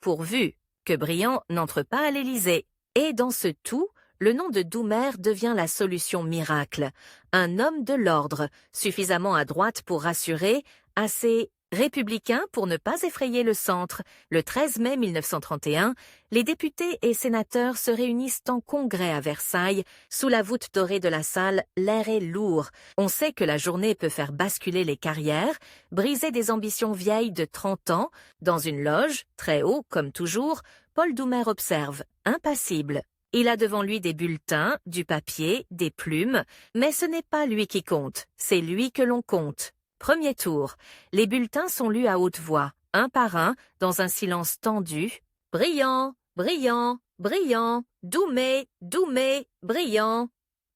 pourvu que Briand n'entre pas à l'Élysée. Et dans ce tout, le nom de Doumer devient la solution miracle, un homme de l'ordre, suffisamment à droite pour rassurer, assez républicain pour ne pas effrayer le centre. Le 13 mai 1931, les députés et sénateurs se réunissent en congrès à Versailles. Sous la voûte dorée de la salle, l'air est lourd. On sait que la journée peut faire basculer les carrières, briser des ambitions vieilles de 30 ans. Dans une loge, très haut comme toujours, Paul Doumer observe, impassible. Il a devant lui des bulletins, du papier, des plumes, mais ce n'est pas lui qui compte, c'est lui que l'on compte. Premier tour. Les bulletins sont lus à haute voix, un par un, dans un silence tendu. Briand, Briand, Briand, Doumer, Doumer, Briand.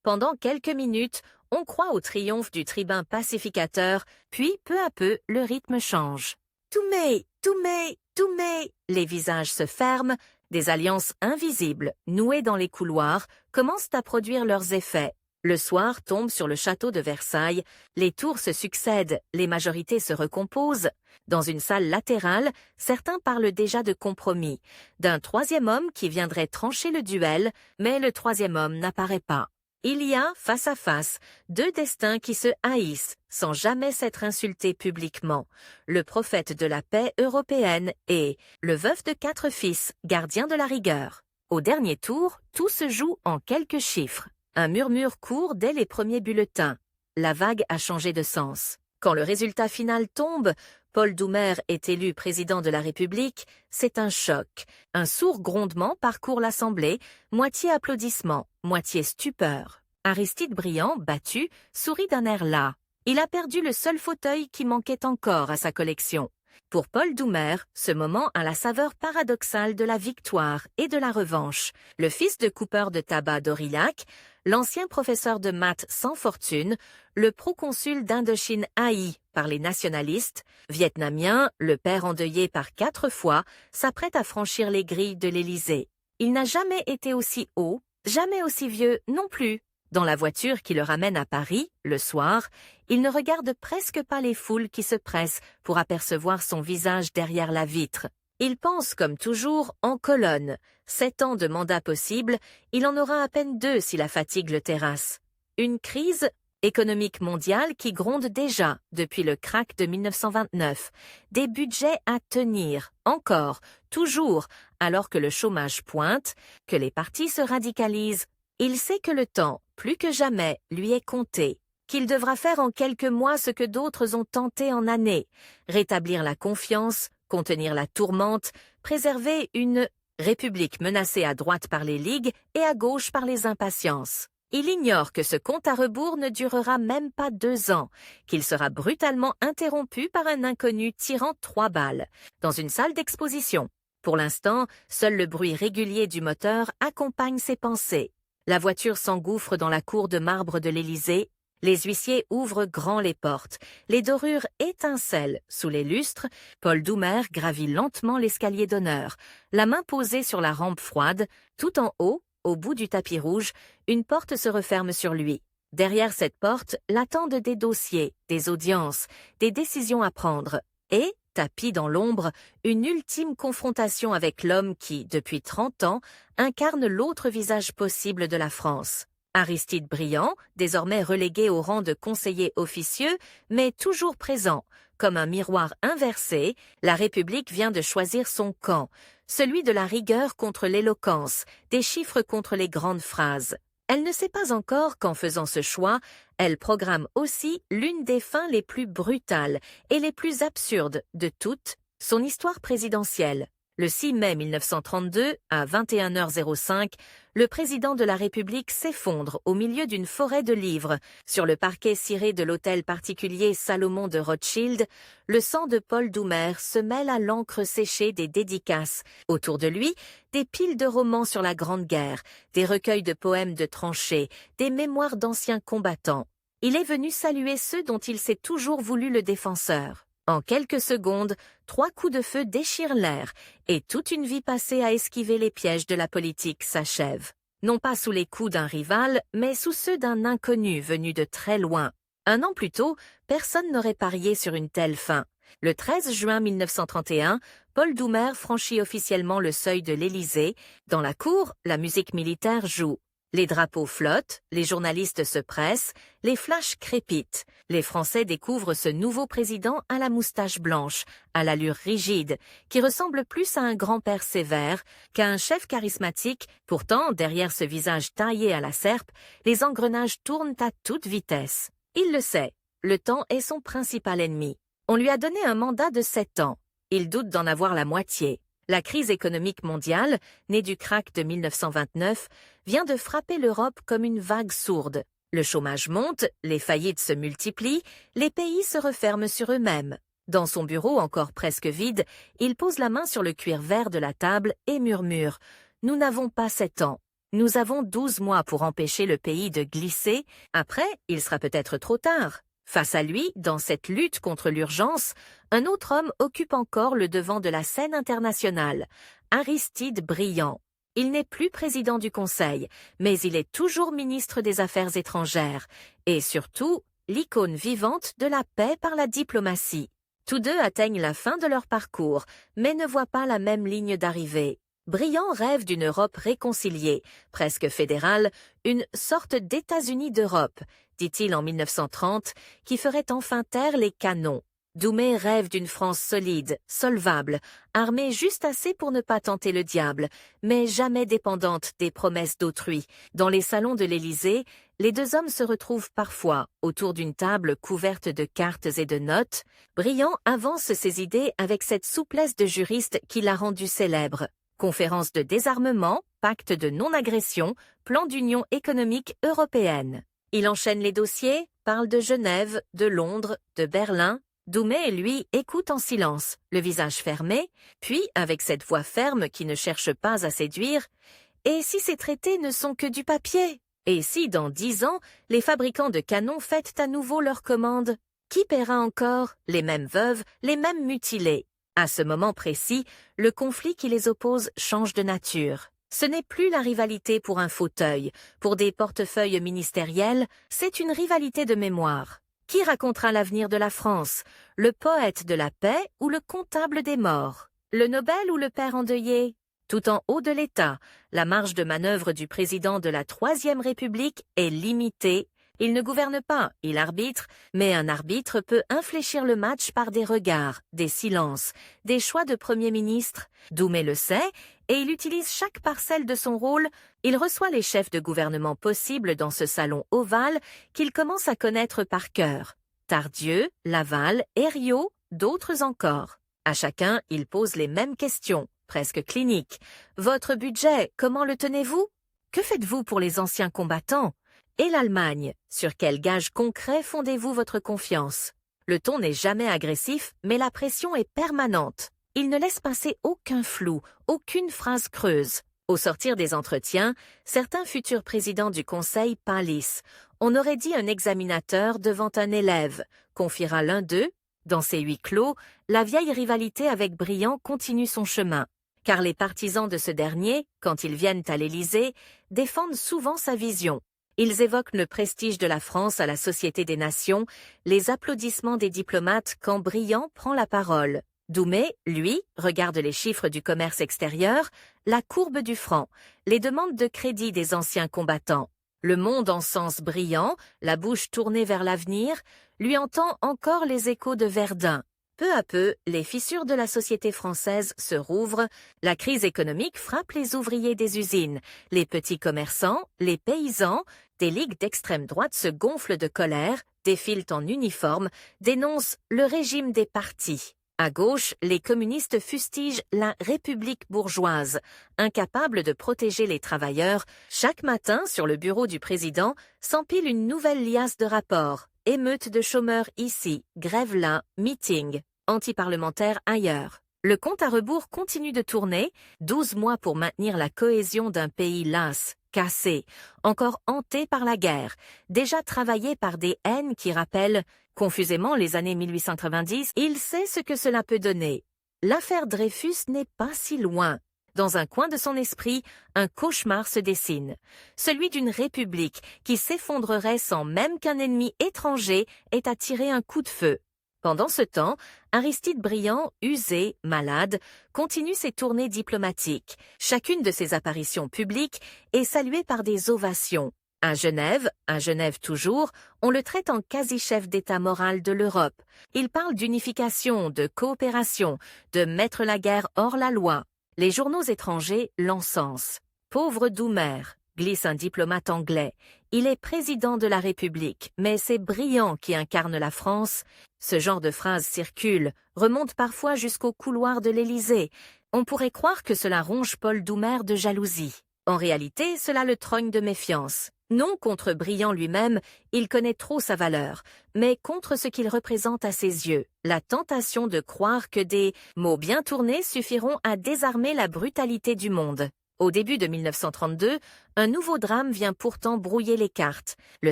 Pendant quelques minutes, on croit au triomphe du tribun pacificateur, puis peu à peu, le rythme change. Doumer, Doumer, Doumer. Les visages se ferment, des alliances invisibles, nouées dans les couloirs, commencent à produire leurs effets. Le soir tombe sur le château de Versailles, les tours se succèdent, les majorités se recomposent. Dans une salle latérale, certains parlent déjà de compromis, d'un troisième homme qui viendrait trancher le duel, mais le troisième homme n'apparaît pas. Il y a, face à face, deux destins qui se haïssent, sans jamais s'être insultés publiquement. Le prophète de la paix européenne et le veuf de 4 fils, gardien de la rigueur. Au dernier tour, tout se joue en quelques chiffres. Un murmure court dès les premiers bulletins. La vague a changé de sens. Quand le résultat final tombe, Paul Doumer est élu président de la République, c'est un choc. Un sourd grondement parcourt l'Assemblée, moitié applaudissements, moitié stupeur. Aristide Briand, battu, sourit d'un air las. Il a perdu le seul fauteuil qui manquait encore à sa collection. Pour Paul Doumer, ce moment a la saveur paradoxale de la victoire et de la revanche. Le fils de coupeur de tabac d'Aurillac, l'ancien professeur de maths sans fortune, le proconsul d'Indochine haï par les nationalistes, vietnamien, le père endeuillé par 4 fois, s'apprête à franchir les grilles de l'Élysée. Il n'a jamais été aussi haut, jamais aussi vieux non plus. Dans la voiture qui le ramène à Paris, le soir, il ne regarde presque pas les foules qui se pressent pour apercevoir son visage derrière la vitre. Il pense, comme toujours, en colonne. 7 ans de mandat possible, il en aura à peine 2 si la fatigue le terrasse. Une crise économique mondiale qui gronde déjà depuis le krach de 1929. Des budgets à tenir, encore, toujours, alors que le chômage pointe, que les partis se radicalisent. Il sait que le temps, plus que jamais, lui est compté, qu'il devra faire en quelques mois ce que d'autres ont tenté en années, rétablir la confiance, contenir la tourmente, préserver une république menacée à droite par les ligues et à gauche par les impatiences. Il ignore que ce compte à rebours ne durera même pas 2 ans, qu'il sera brutalement interrompu par un inconnu tirant 3 balles, dans une salle d'exposition. Pour l'instant, seul le bruit régulier du moteur accompagne ses pensées. La voiture s'engouffre dans la cour de marbre de l'Élysée, les huissiers ouvrent grand les portes, les dorures étincellent sous les lustres, Paul Doumer gravit lentement l'escalier d'honneur, la main posée sur la rampe froide, tout en haut, au bout du tapis rouge, une porte se referme sur lui. Derrière cette porte l'attendent des dossiers, des audiences, des décisions à prendre, et, tapis dans l'ombre, une ultime confrontation avec l'homme qui, depuis 30 ans, incarne l'autre visage possible de la France. Aristide Briand, désormais relégué au rang de conseiller officieux, mais toujours présent. Comme un miroir inversé, la République vient de choisir son camp, celui de la rigueur contre l'éloquence, des chiffres contre les grandes phrases. Elle ne sait pas encore qu'en faisant ce choix, elle programme aussi l'une des fins les plus brutales et les plus absurdes de toute son histoire présidentielle. Le 6 mai 1932, à 21h05, le président de la République s'effondre au milieu d'une forêt de livres. Sur le parquet ciré de l'hôtel particulier Salomon de Rothschild, le sang de Paul Doumer se mêle à l'encre séchée des dédicaces. Autour de lui, des piles de romans sur la Grande Guerre, des recueils de poèmes de tranchées, des mémoires d'anciens combattants. Il est venu saluer ceux dont il s'est toujours voulu le défenseur. En quelques secondes, 3 coups de feu déchirent l'air et toute une vie passée à esquiver les pièges de la politique s'achève. Non pas sous les coups d'un rival, mais sous ceux d'un inconnu venu de très loin. 1 an plus tôt, personne n'aurait parié sur une telle fin. Le 13 juin 1931, Paul Doumer franchit officiellement le seuil de l'Élysée. Dans la cour, la musique militaire joue. Les drapeaux flottent, les journalistes se pressent, les flashs crépitent. Les Français découvrent ce nouveau président à la moustache blanche, à l'allure rigide, qui ressemble plus à un grand-père sévère qu'à un chef charismatique. Pourtant, derrière ce visage taillé à la serpe, les engrenages tournent à toute vitesse. Il le sait, le temps est son principal ennemi. On lui a donné un mandat de 7 ans. Il doute d'en avoir la moitié. La crise économique mondiale, née du krach de 1929, vient de frapper l'Europe comme une vague sourde. Le chômage monte, les faillites se multiplient, les pays se referment sur eux-mêmes. Dans son bureau encore presque vide, il pose la main sur le cuir vert de la table et murmure « Nous n'avons pas 7 ans. Nous avons 12 mois pour empêcher le pays de glisser. Après, il sera peut-être trop tard. » Face à lui, dans cette lutte contre l'urgence, un autre homme occupe encore le devant de la scène internationale, Aristide Briand. Il n'est plus président du Conseil, mais il est toujours ministre des Affaires étrangères, et surtout, l'icône vivante de la paix par la diplomatie. Tous deux atteignent la fin de leur parcours, mais ne voient pas la même ligne d'arrivée. Briand rêve d'une Europe réconciliée, presque fédérale, une sorte d'États-Unis d'Europe, dit-il en 1930, qui ferait enfin taire les canons. Doumer rêve d'une France solide, solvable, armée juste assez pour ne pas tenter le diable, mais jamais dépendante des promesses d'autrui. Dans les salons de l'Élysée, les deux hommes se retrouvent parfois autour d'une table couverte de cartes et de notes. Briand avance ses idées avec cette souplesse de juriste qui l'a rendu célèbre. Conférence de désarmement, pacte de non-agression, plan d'union économique européenne. Il enchaîne les dossiers, parle de Genève, de Londres, de Berlin. Doumer, lui, écoute en silence, le visage fermé, puis, avec cette voix ferme qui ne cherche pas à séduire, « Et si ces traités ne sont que du papier? Et si, dans 10 ans, les fabricants de canons fêtent à nouveau leurs commandes? Qui paiera encore? Les mêmes veuves, les mêmes mutilés. » À ce moment précis, le conflit qui les oppose change de nature. Ce n'est plus la rivalité pour un fauteuil, pour des portefeuilles ministériels, c'est une rivalité de mémoire. Qui racontera l'avenir de la France? Le poète de la paix ou le comptable des morts? Le Nobel ou le père endeuillé? Tout en haut de l'État, la marge de manœuvre du président de la Troisième République est limitée. Il ne gouverne pas, il arbitre, mais un arbitre peut infléchir le match par des regards, des silences, des choix de Premier ministre. Doumer le sait, et il utilise chaque parcelle de son rôle. Il reçoit les chefs de gouvernement possibles dans ce salon ovale qu'il commence à connaître par cœur. Tardieu, Laval, Herriot, d'autres encore. À chacun, il pose les mêmes questions, presque cliniques. Votre budget, comment le tenez-vous? Que faites-vous pour les anciens combattants? Et l'Allemagne, sur quel gage concret fondez-vous votre confiance? Le ton n'est jamais agressif, mais la pression est permanente. Il ne laisse passer aucun flou, aucune phrase creuse. Au sortir des entretiens, certains futurs présidents du Conseil pâlissent. On aurait dit un examinateur devant un élève, confiera l'un d'eux. Dans ces huis clos, la vieille rivalité avec Briand continue son chemin. Car les partisans de ce dernier, quand ils viennent à l'Élysée, défendent souvent sa vision. Ils évoquent le prestige de la France à la Société des Nations, les applaudissements des diplomates quand Briand prend la parole. Doumer, lui, regarde les chiffres du commerce extérieur, la courbe du franc, les demandes de crédit des anciens combattants. Le monde encense Briand, la bouche tournée vers l'avenir, lui entend encore les échos de Verdun. Peu à peu, les fissures de la société française se rouvrent, la crise économique frappe les ouvriers des usines, les petits commerçants, les paysans, des ligues d'extrême droite se gonflent de colère, défilent en uniforme, dénoncent le régime des partis. À gauche, les communistes fustigent la République bourgeoise. Incapables de protéger les travailleurs, chaque matin, sur le bureau du président, s'empile une nouvelle liasse de rapports. Émeutes de chômeurs ici, grève là, meeting, anti-parlementaires ailleurs. Le compte à rebours continue de tourner, 12 mois pour maintenir la cohésion d'un pays las, cassé, encore hanté par la guerre, déjà travaillé par des haines qui rappellent confusément les années 1890, il sait ce que cela peut donner. L'affaire Dreyfus n'est pas si loin. Dans un coin de son esprit, un cauchemar se dessine, celui d'une république qui s'effondrerait sans même qu'un ennemi étranger ait à tirer un coup de feu. Pendant ce temps, Aristide Briand, usé, malade, continue ses tournées diplomatiques. Chacune de ses apparitions publiques est saluée par des ovations. À Genève toujours, on le traite en quasi-chef d'état moral de l'Europe. Il parle d'unification, de coopération, de mettre la guerre hors la loi. Les journaux étrangers l'encensent. Pauvre Doumer, glisse un diplomate anglais. Il est président de la République, mais c'est Briand qui incarne la France. Ce genre de phrase circule, remonte parfois jusqu'au couloir de l'Élysée. On pourrait croire que cela ronge Paul Doumer de jalousie. En réalité, cela le trogne de méfiance. Non contre Briand lui-même, il connaît trop sa valeur, mais contre ce qu'il représente à ses yeux, la tentation de croire que des mots bien tournés suffiront à désarmer la brutalité du monde. Au début de 1932, un nouveau drame vient pourtant brouiller les cartes. Le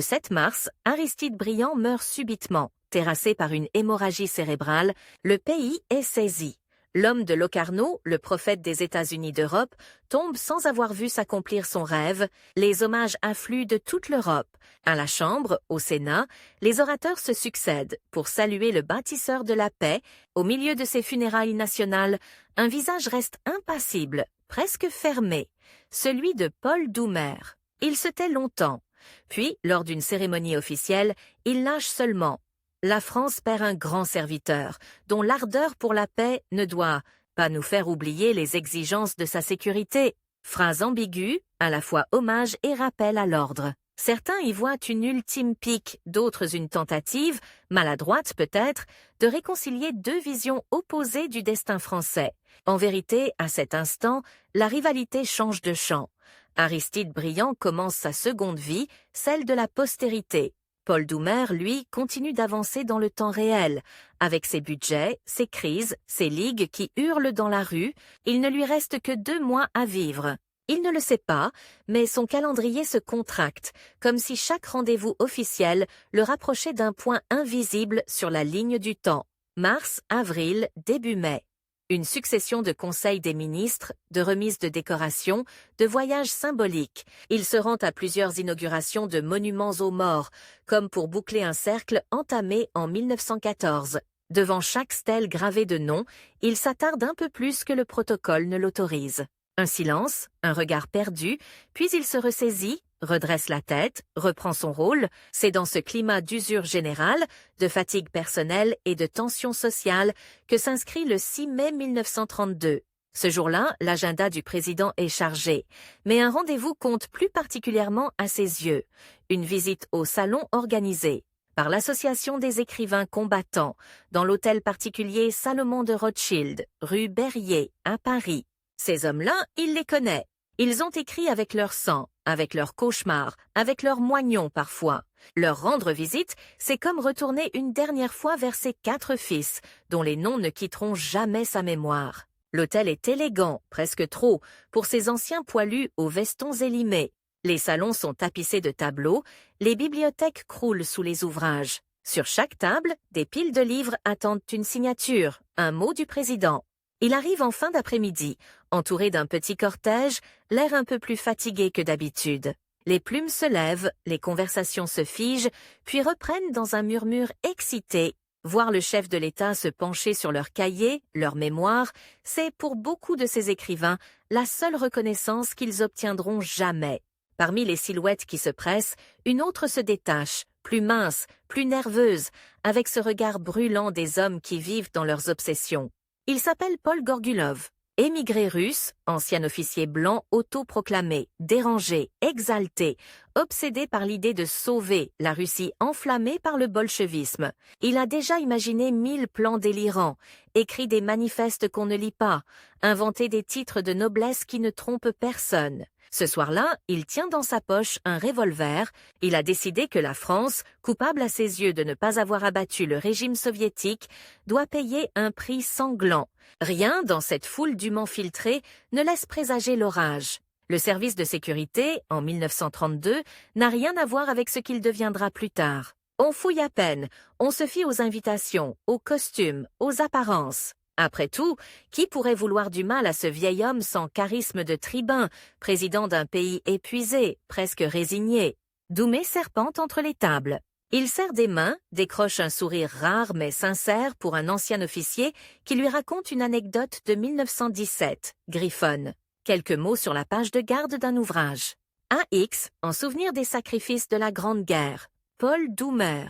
7 mars, Aristide Briand meurt subitement. Terrassé par une hémorragie cérébrale, le pays est saisi. L'homme de Locarno, le prophète des États-Unis d'Europe, tombe sans avoir vu s'accomplir son rêve. Les hommages affluent de toute l'Europe. À la Chambre, au Sénat, les orateurs se succèdent pour saluer le bâtisseur de la paix. Au milieu de ces funérailles nationales, un visage reste impassible, presque fermé, celui de Paul Doumer. Il se tait longtemps. Puis, lors d'une cérémonie officielle, il lâche seulement « La France perd un grand serviteur, dont l'ardeur pour la paix ne doit pas nous faire oublier les exigences de sa sécurité ». Phrase ambiguë, à la fois hommage et rappel à l'ordre. Certains y voient une ultime pique, d'autres une tentative, maladroite peut-être, de réconcilier deux visions opposées du destin français. En vérité, à cet instant, la rivalité change de champ. Aristide Briand commence sa seconde vie, celle de la postérité. Paul Doumer, lui, continue d'avancer dans le temps réel. Avec ses budgets, ses crises, ses ligues qui hurlent dans la rue, il ne lui reste que 2 mois à vivre. Il ne le sait pas, mais son calendrier se contracte, comme si chaque rendez-vous officiel le rapprochait d'un point invisible sur la ligne du temps. Mars, avril, début mai. Une succession de conseils des ministres, de remises de décorations, de voyages symboliques. Il se rend à plusieurs inaugurations de monuments aux morts, comme pour boucler un cercle entamé en 1914. Devant chaque stèle gravée de noms, il s'attarde un peu plus que le protocole ne l'autorise. Un silence, un regard perdu, puis il se ressaisit, redresse la tête, reprend son rôle. C'est dans ce climat d'usure générale, de fatigue personnelle et de tension sociale que s'inscrit le 6 mai 1932. Ce jour-là, l'agenda du président est chargé, mais un rendez-vous compte plus particulièrement à ses yeux. Une visite au salon organisée par l'Association des écrivains combattants, dans l'hôtel particulier Salomon de Rothschild, rue Berryer, à Paris. Ces hommes-là, il les connaît. Ils ont écrit avec leur sang, avec leurs cauchemars, avec leurs moignons parfois. Leur rendre visite, c'est comme retourner une dernière fois vers ses 4 fils, dont les noms ne quitteront jamais sa mémoire. L'hôtel est élégant, presque trop, pour ces anciens poilus aux vestons élimés. Les salons sont tapissés de tableaux, les bibliothèques croulent sous les ouvrages. Sur chaque table, des piles de livres attendent une signature, un mot du président. Il arrive en fin d'après-midi, entouré d'un petit cortège, l'air un peu plus fatigué que d'habitude. Les plumes se lèvent, les conversations se figent, puis reprennent dans un murmure excité. Voir le chef de l'État se pencher sur leurs cahiers, leurs mémoires, c'est pour beaucoup de ces écrivains la seule reconnaissance qu'ils obtiendront jamais. Parmi les silhouettes qui se pressent, une autre se détache, plus mince, plus nerveuse, avec ce regard brûlant des hommes qui vivent dans leurs obsessions. Il s'appelle Paul Gorgulov, émigré russe, ancien officier blanc autoproclamé, dérangé, exalté, obsédé par l'idée de sauver la Russie enflammée par le bolchevisme. Il a déjà imaginé 1000 plans délirants, écrit des manifestes qu'on ne lit pas, inventé des titres de noblesse qui ne trompent personne. Ce soir-là, il tient dans sa poche un revolver. Il a décidé que la France, coupable à ses yeux de ne pas avoir abattu le régime soviétique, doit payer un prix sanglant. Rien dans cette foule dûment filtrée ne laisse présager l'orage. Le service de sécurité, en 1932, n'a rien à voir avec ce qu'il deviendra plus tard. On fouille à peine, on se fie aux invitations, aux costumes, aux apparences. Après tout, qui pourrait vouloir du mal à ce vieil homme sans charisme de tribun, président d'un pays épuisé, presque résigné? Doumer serpente entre les tables. Il serre des mains, décroche un sourire rare mais sincère pour un ancien officier qui lui raconte une anecdote de 1917, griffonne. Quelques mots sur la page de garde d'un ouvrage. AX, en souvenir des sacrifices de la Grande Guerre. Paul Doumer.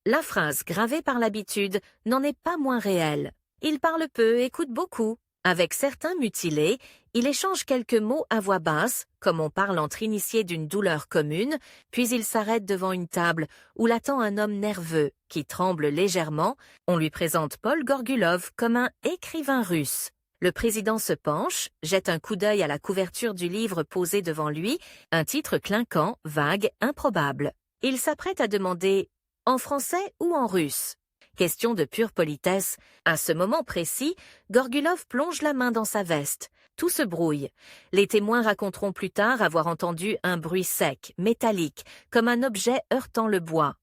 La phrase gravée par l'habitude n'en est pas moins réelle. Il parle peu, écoute beaucoup. Avec certains mutilés, il échange quelques mots à voix basse, comme on parle entre initiés d'une douleur commune, puis il s'arrête devant une table où l'attend un homme nerveux, qui tremble légèrement. On lui présente Paul Gorgulov comme un écrivain russe. Le président se penche, jette un coup d'œil à la couverture du livre posé devant lui, un titre clinquant, vague, improbable. Il s'apprête à demander « en français ou en russe ?» Question de pure politesse. À ce moment précis, Gorgulov plonge la main dans sa veste. Tout se brouille. Les témoins raconteront plus tard avoir entendu un bruit sec, métallique, comme un objet heurtant le bois.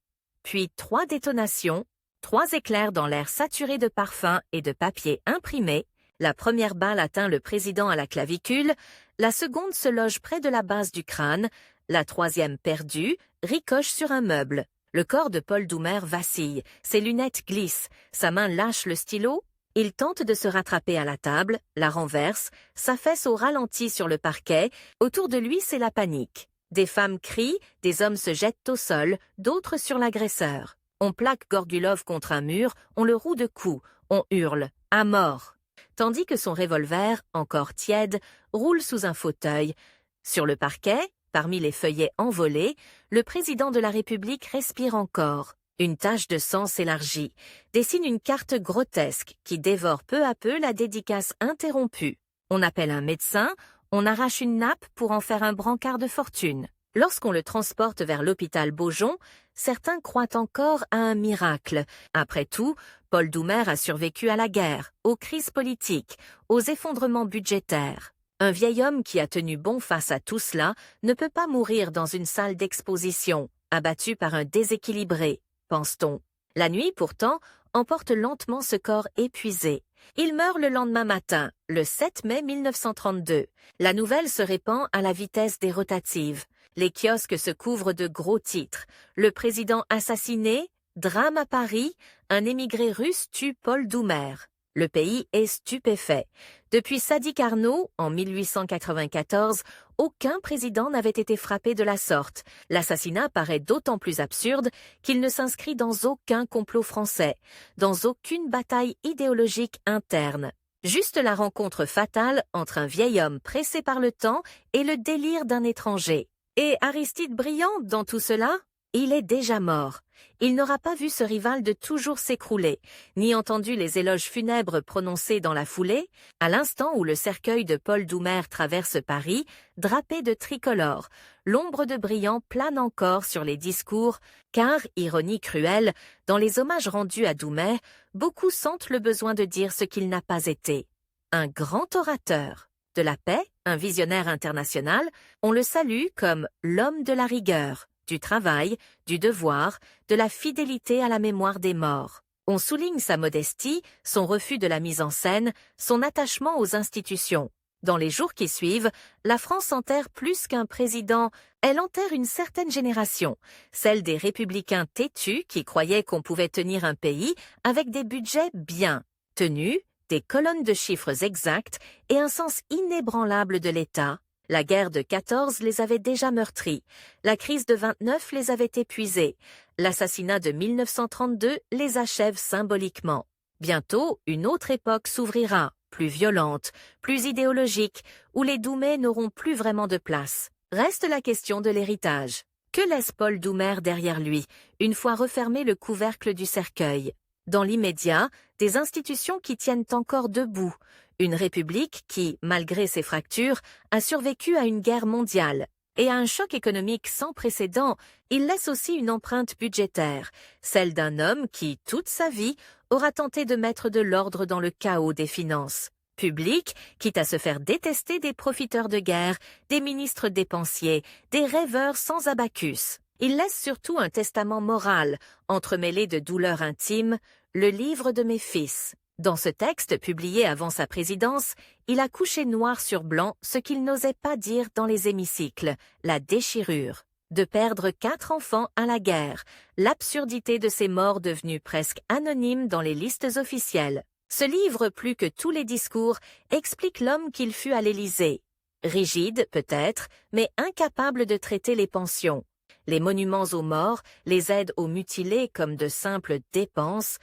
Puis 3 détonations, 3 éclairs dans l'air saturé de parfum et de papier imprimé. La première balle atteint le président à la clavicule, la seconde se loge près de la base du crâne, la troisième perdue ricoche sur un meuble. Le corps de Paul Doumer vacille, ses lunettes glissent, sa main lâche le stylo. Il tente de se rattraper à la table, la renverse, s'affaisse au ralenti sur le parquet. Autour de lui, c'est la panique. Des femmes crient, des hommes se jettent au sol, d'autres sur l'agresseur. On plaque Gorgulov contre un mur, on le roue de coups, on hurle « à mort !» Tandis que son revolver, encore tiède, roule sous un fauteuil. Sur le parquet, parmi les feuillets envolés, le président de la République respire encore. Une tache de sang s'élargit, dessine une carte grotesque qui dévore peu à peu la dédicace interrompue. On appelle un médecin, on arrache une nappe pour en faire un brancard de fortune. Lorsqu'on le transporte vers l'hôpital Beaujon, certains croient encore à un miracle. Après tout, Paul Doumer a survécu à la guerre, aux crises politiques, aux effondrements budgétaires. Un vieil homme qui a tenu bon face à tout cela ne peut pas mourir dans une salle d'exposition, abattu par un déséquilibré, pense-t-on. La nuit, pourtant, emporte lentement ce corps épuisé. Il meurt le lendemain matin, le 7 mai 1932. La nouvelle se répand à la vitesse des rotatives. Les kiosques se couvrent de gros titres. Le président assassiné, drame à Paris, un émigré russe tue Paul Doumer. Le pays est stupéfait. Depuis Sadi Carnot, en 1894, aucun président n'avait été frappé de la sorte. L'assassinat paraît d'autant plus absurde qu'il ne s'inscrit dans aucun complot français, dans aucune bataille idéologique interne. Juste la rencontre fatale entre un vieil homme pressé par le temps et le délire d'un étranger. Et Aristide Briand dans tout cela? Il est déjà mort. Il n'aura pas vu ce rival de toujours s'écrouler, ni entendu les éloges funèbres prononcés dans la foulée, à l'instant où le cercueil de Paul Doumer traverse Paris, drapé de tricolore. L'ombre de Briand plane encore sur les discours, car, ironie cruelle, dans les hommages rendus à Doumer, beaucoup sentent le besoin de dire ce qu'il n'a pas été. Un grand orateur. De la paix, un visionnaire international, on le salue comme l'homme de la rigueur, du travail, du devoir, de la fidélité à la mémoire des morts. On souligne sa modestie, son refus de la mise en scène, son attachement aux institutions. Dans les jours qui suivent, la France enterre plus qu'un président, elle enterre une certaine génération, celle des républicains têtus qui croyaient qu'on pouvait tenir un pays avec des budgets bien tenus, des colonnes de chiffres exacts et un sens inébranlable de l'État. La guerre de 14 les avait déjà meurtris, la crise de 29 les avait épuisés, l'assassinat de 1932 les achève symboliquement. Bientôt, une autre époque s'ouvrira, plus violente, plus idéologique, où les Doumer n'auront plus vraiment de place. Reste la question de l'héritage. Que laisse Paul Doumer derrière lui, une fois refermé le couvercle du cercueil? Dans l'immédiat, des institutions qui tiennent encore debout, une république qui, malgré ses fractures, a survécu à une guerre mondiale. Et à un choc économique sans précédent, il laisse aussi une empreinte budgétaire, celle d'un homme qui, toute sa vie, aura tenté de mettre de l'ordre dans le chaos des finances publiques, quitte à se faire détester des profiteurs de guerre, des ministres dépensiers, des rêveurs sans abacus. Il laisse surtout un testament moral, entremêlé de douleurs intimes, le livre de mes fils. Dans ce texte, publié avant sa présidence, il a couché noir sur blanc ce qu'il n'osait pas dire dans les hémicycles, la déchirure. De perdre 4 enfants à la guerre, l'absurdité de ces morts devenues presque anonymes dans les listes officielles. Ce livre, plus que tous les discours, explique l'homme qu'il fut à l'Élysée. Rigide, peut-être, mais incapable de traiter les pensions. Les monuments aux morts, les aides aux mutilés comme de simples dépenses.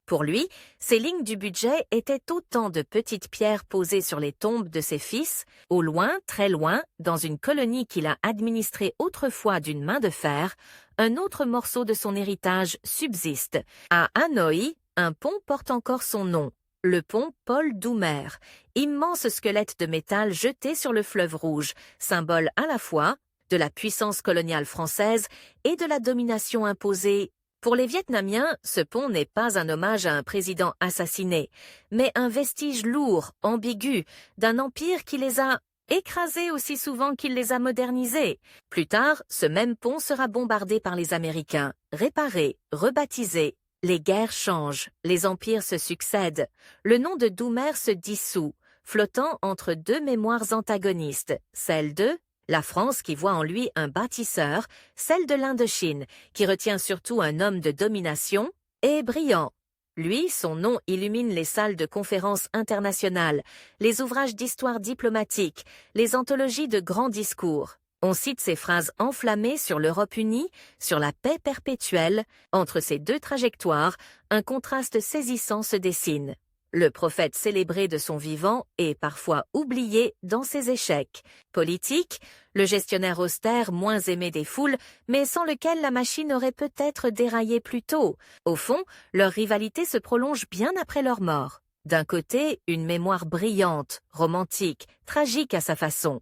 Pour lui, ces lignes du budget étaient autant de petites pierres posées sur les tombes de ses fils, au loin, très loin, dans une colonie qu'il a administrée autrefois d'une main de fer, un autre morceau de son héritage subsiste. À Hanoï, un pont porte encore son nom, le pont Paul Doumer, immense squelette de métal jeté sur le fleuve Rouge, symbole à la fois de la puissance coloniale française et de la domination imposée. Pour les Vietnamiens, ce pont n'est pas un hommage à un président assassiné, mais un vestige lourd, ambigu, d'un empire qui les a écrasés aussi souvent qu'il les a modernisés. Plus tard, ce même pont sera bombardé par les Américains, réparé, rebaptisé. Les guerres changent, les empires se succèdent. Le nom de Doumer se dissout, flottant entre deux mémoires antagonistes, celle de la France qui voit en lui un bâtisseur, celle de l'Indochine qui retient surtout un homme de domination, et Briand, Lui, son nom illumine les salles de conférences internationales, les ouvrages d'histoire diplomatique, les anthologies de grands discours. On cite ses phrases enflammées sur l'Europe unie, sur la paix perpétuelle. Entre ces deux trajectoires, un contraste saisissant se dessine. Le prophète célébré de son vivant est parfois oublié dans ses échecs. Politique, le gestionnaire austère moins aimé des foules, mais sans lequel la machine aurait peut-être déraillé plus tôt. Au fond, leur rivalité se prolonge bien après leur mort. D'un côté, une mémoire brillante, romantique, tragique à sa façon.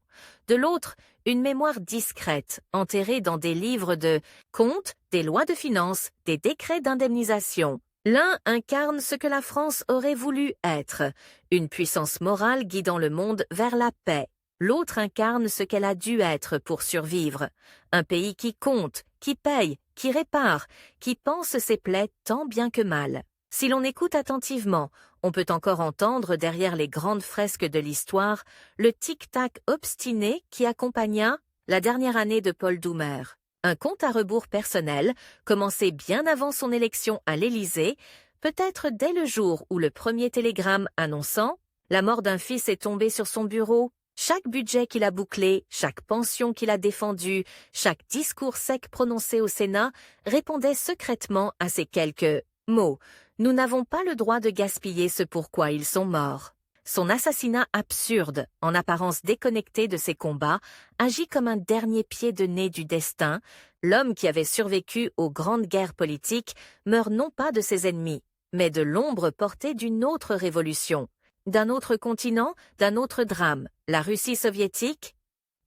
De l'autre, une mémoire discrète, enterrée dans des livres de comptes, des lois de finances, des décrets d'indemnisation. L'un incarne ce que la France aurait voulu être, une puissance morale guidant le monde vers la paix. L'autre incarne ce qu'elle a dû être pour survivre, un pays qui compte, qui paye, qui répare, qui pense ses plaies tant bien que mal. Si l'on écoute attentivement, on peut encore entendre derrière les grandes fresques de l'histoire le tic-tac obstiné qui accompagna la dernière année de Paul Doumer. Un compte à rebours personnel, commencé bien avant son élection à l'Élysée, peut-être dès le jour où le premier télégramme annonçant la mort d'un fils est tombé sur son bureau, chaque budget qu'il a bouclé, chaque pension qu'il a défendue, chaque discours sec prononcé au Sénat répondait secrètement à ces quelques mots. Nous n'avons pas le droit de gaspiller ce pourquoi ils sont morts. Son assassinat absurde, en apparence déconnecté de ses combats, agit comme un dernier pied de nez du destin. L'homme qui avait survécu aux grandes guerres politiques meurt non pas de ses ennemis, mais de l'ombre portée d'une autre révolution, d'un autre continent, d'un autre drame, la Russie soviétique.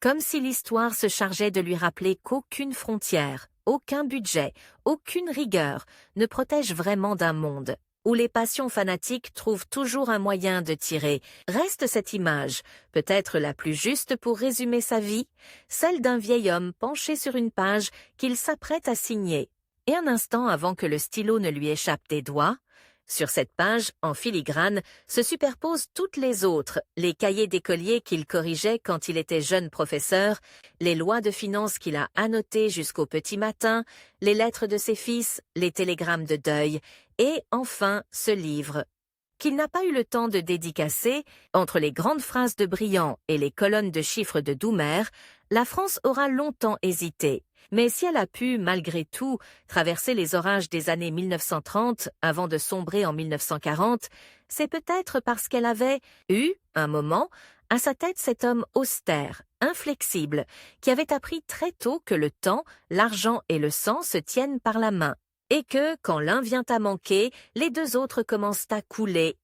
Comme si l'histoire se chargeait de lui rappeler qu'aucune frontière, aucun budget, aucune rigueur ne protège vraiment d'un monde où les passions fanatiques trouvent toujours un moyen de tirer. Reste cette image, peut-être la plus juste pour résumer sa vie, celle d'un vieil homme penché sur une page qu'il s'apprête à signer. Et un instant avant que le stylo ne lui échappe des doigts, sur cette page, en filigrane, se superposent toutes les autres, les cahiers d'écoliers qu'il corrigeait quand il était jeune professeur, les lois de finances qu'il a annotées jusqu'au petit matin, les lettres de ses fils, les télégrammes de deuil, et enfin ce livre, qu'il n'a pas eu le temps de dédicacer. Entre les grandes phrases de Briand et les colonnes de chiffres de Doumer, la France aura longtemps hésité. Mais si elle a pu, malgré tout, traverser les orages des années 1930 avant de sombrer en 1940, c'est peut-être parce qu'elle avait eu, un moment, à sa tête cet homme austère, inflexible, qui avait appris très tôt que le temps, l'argent et le sang se tiennent par la main, et que, quand l'un vient à manquer, les deux autres commencent à couler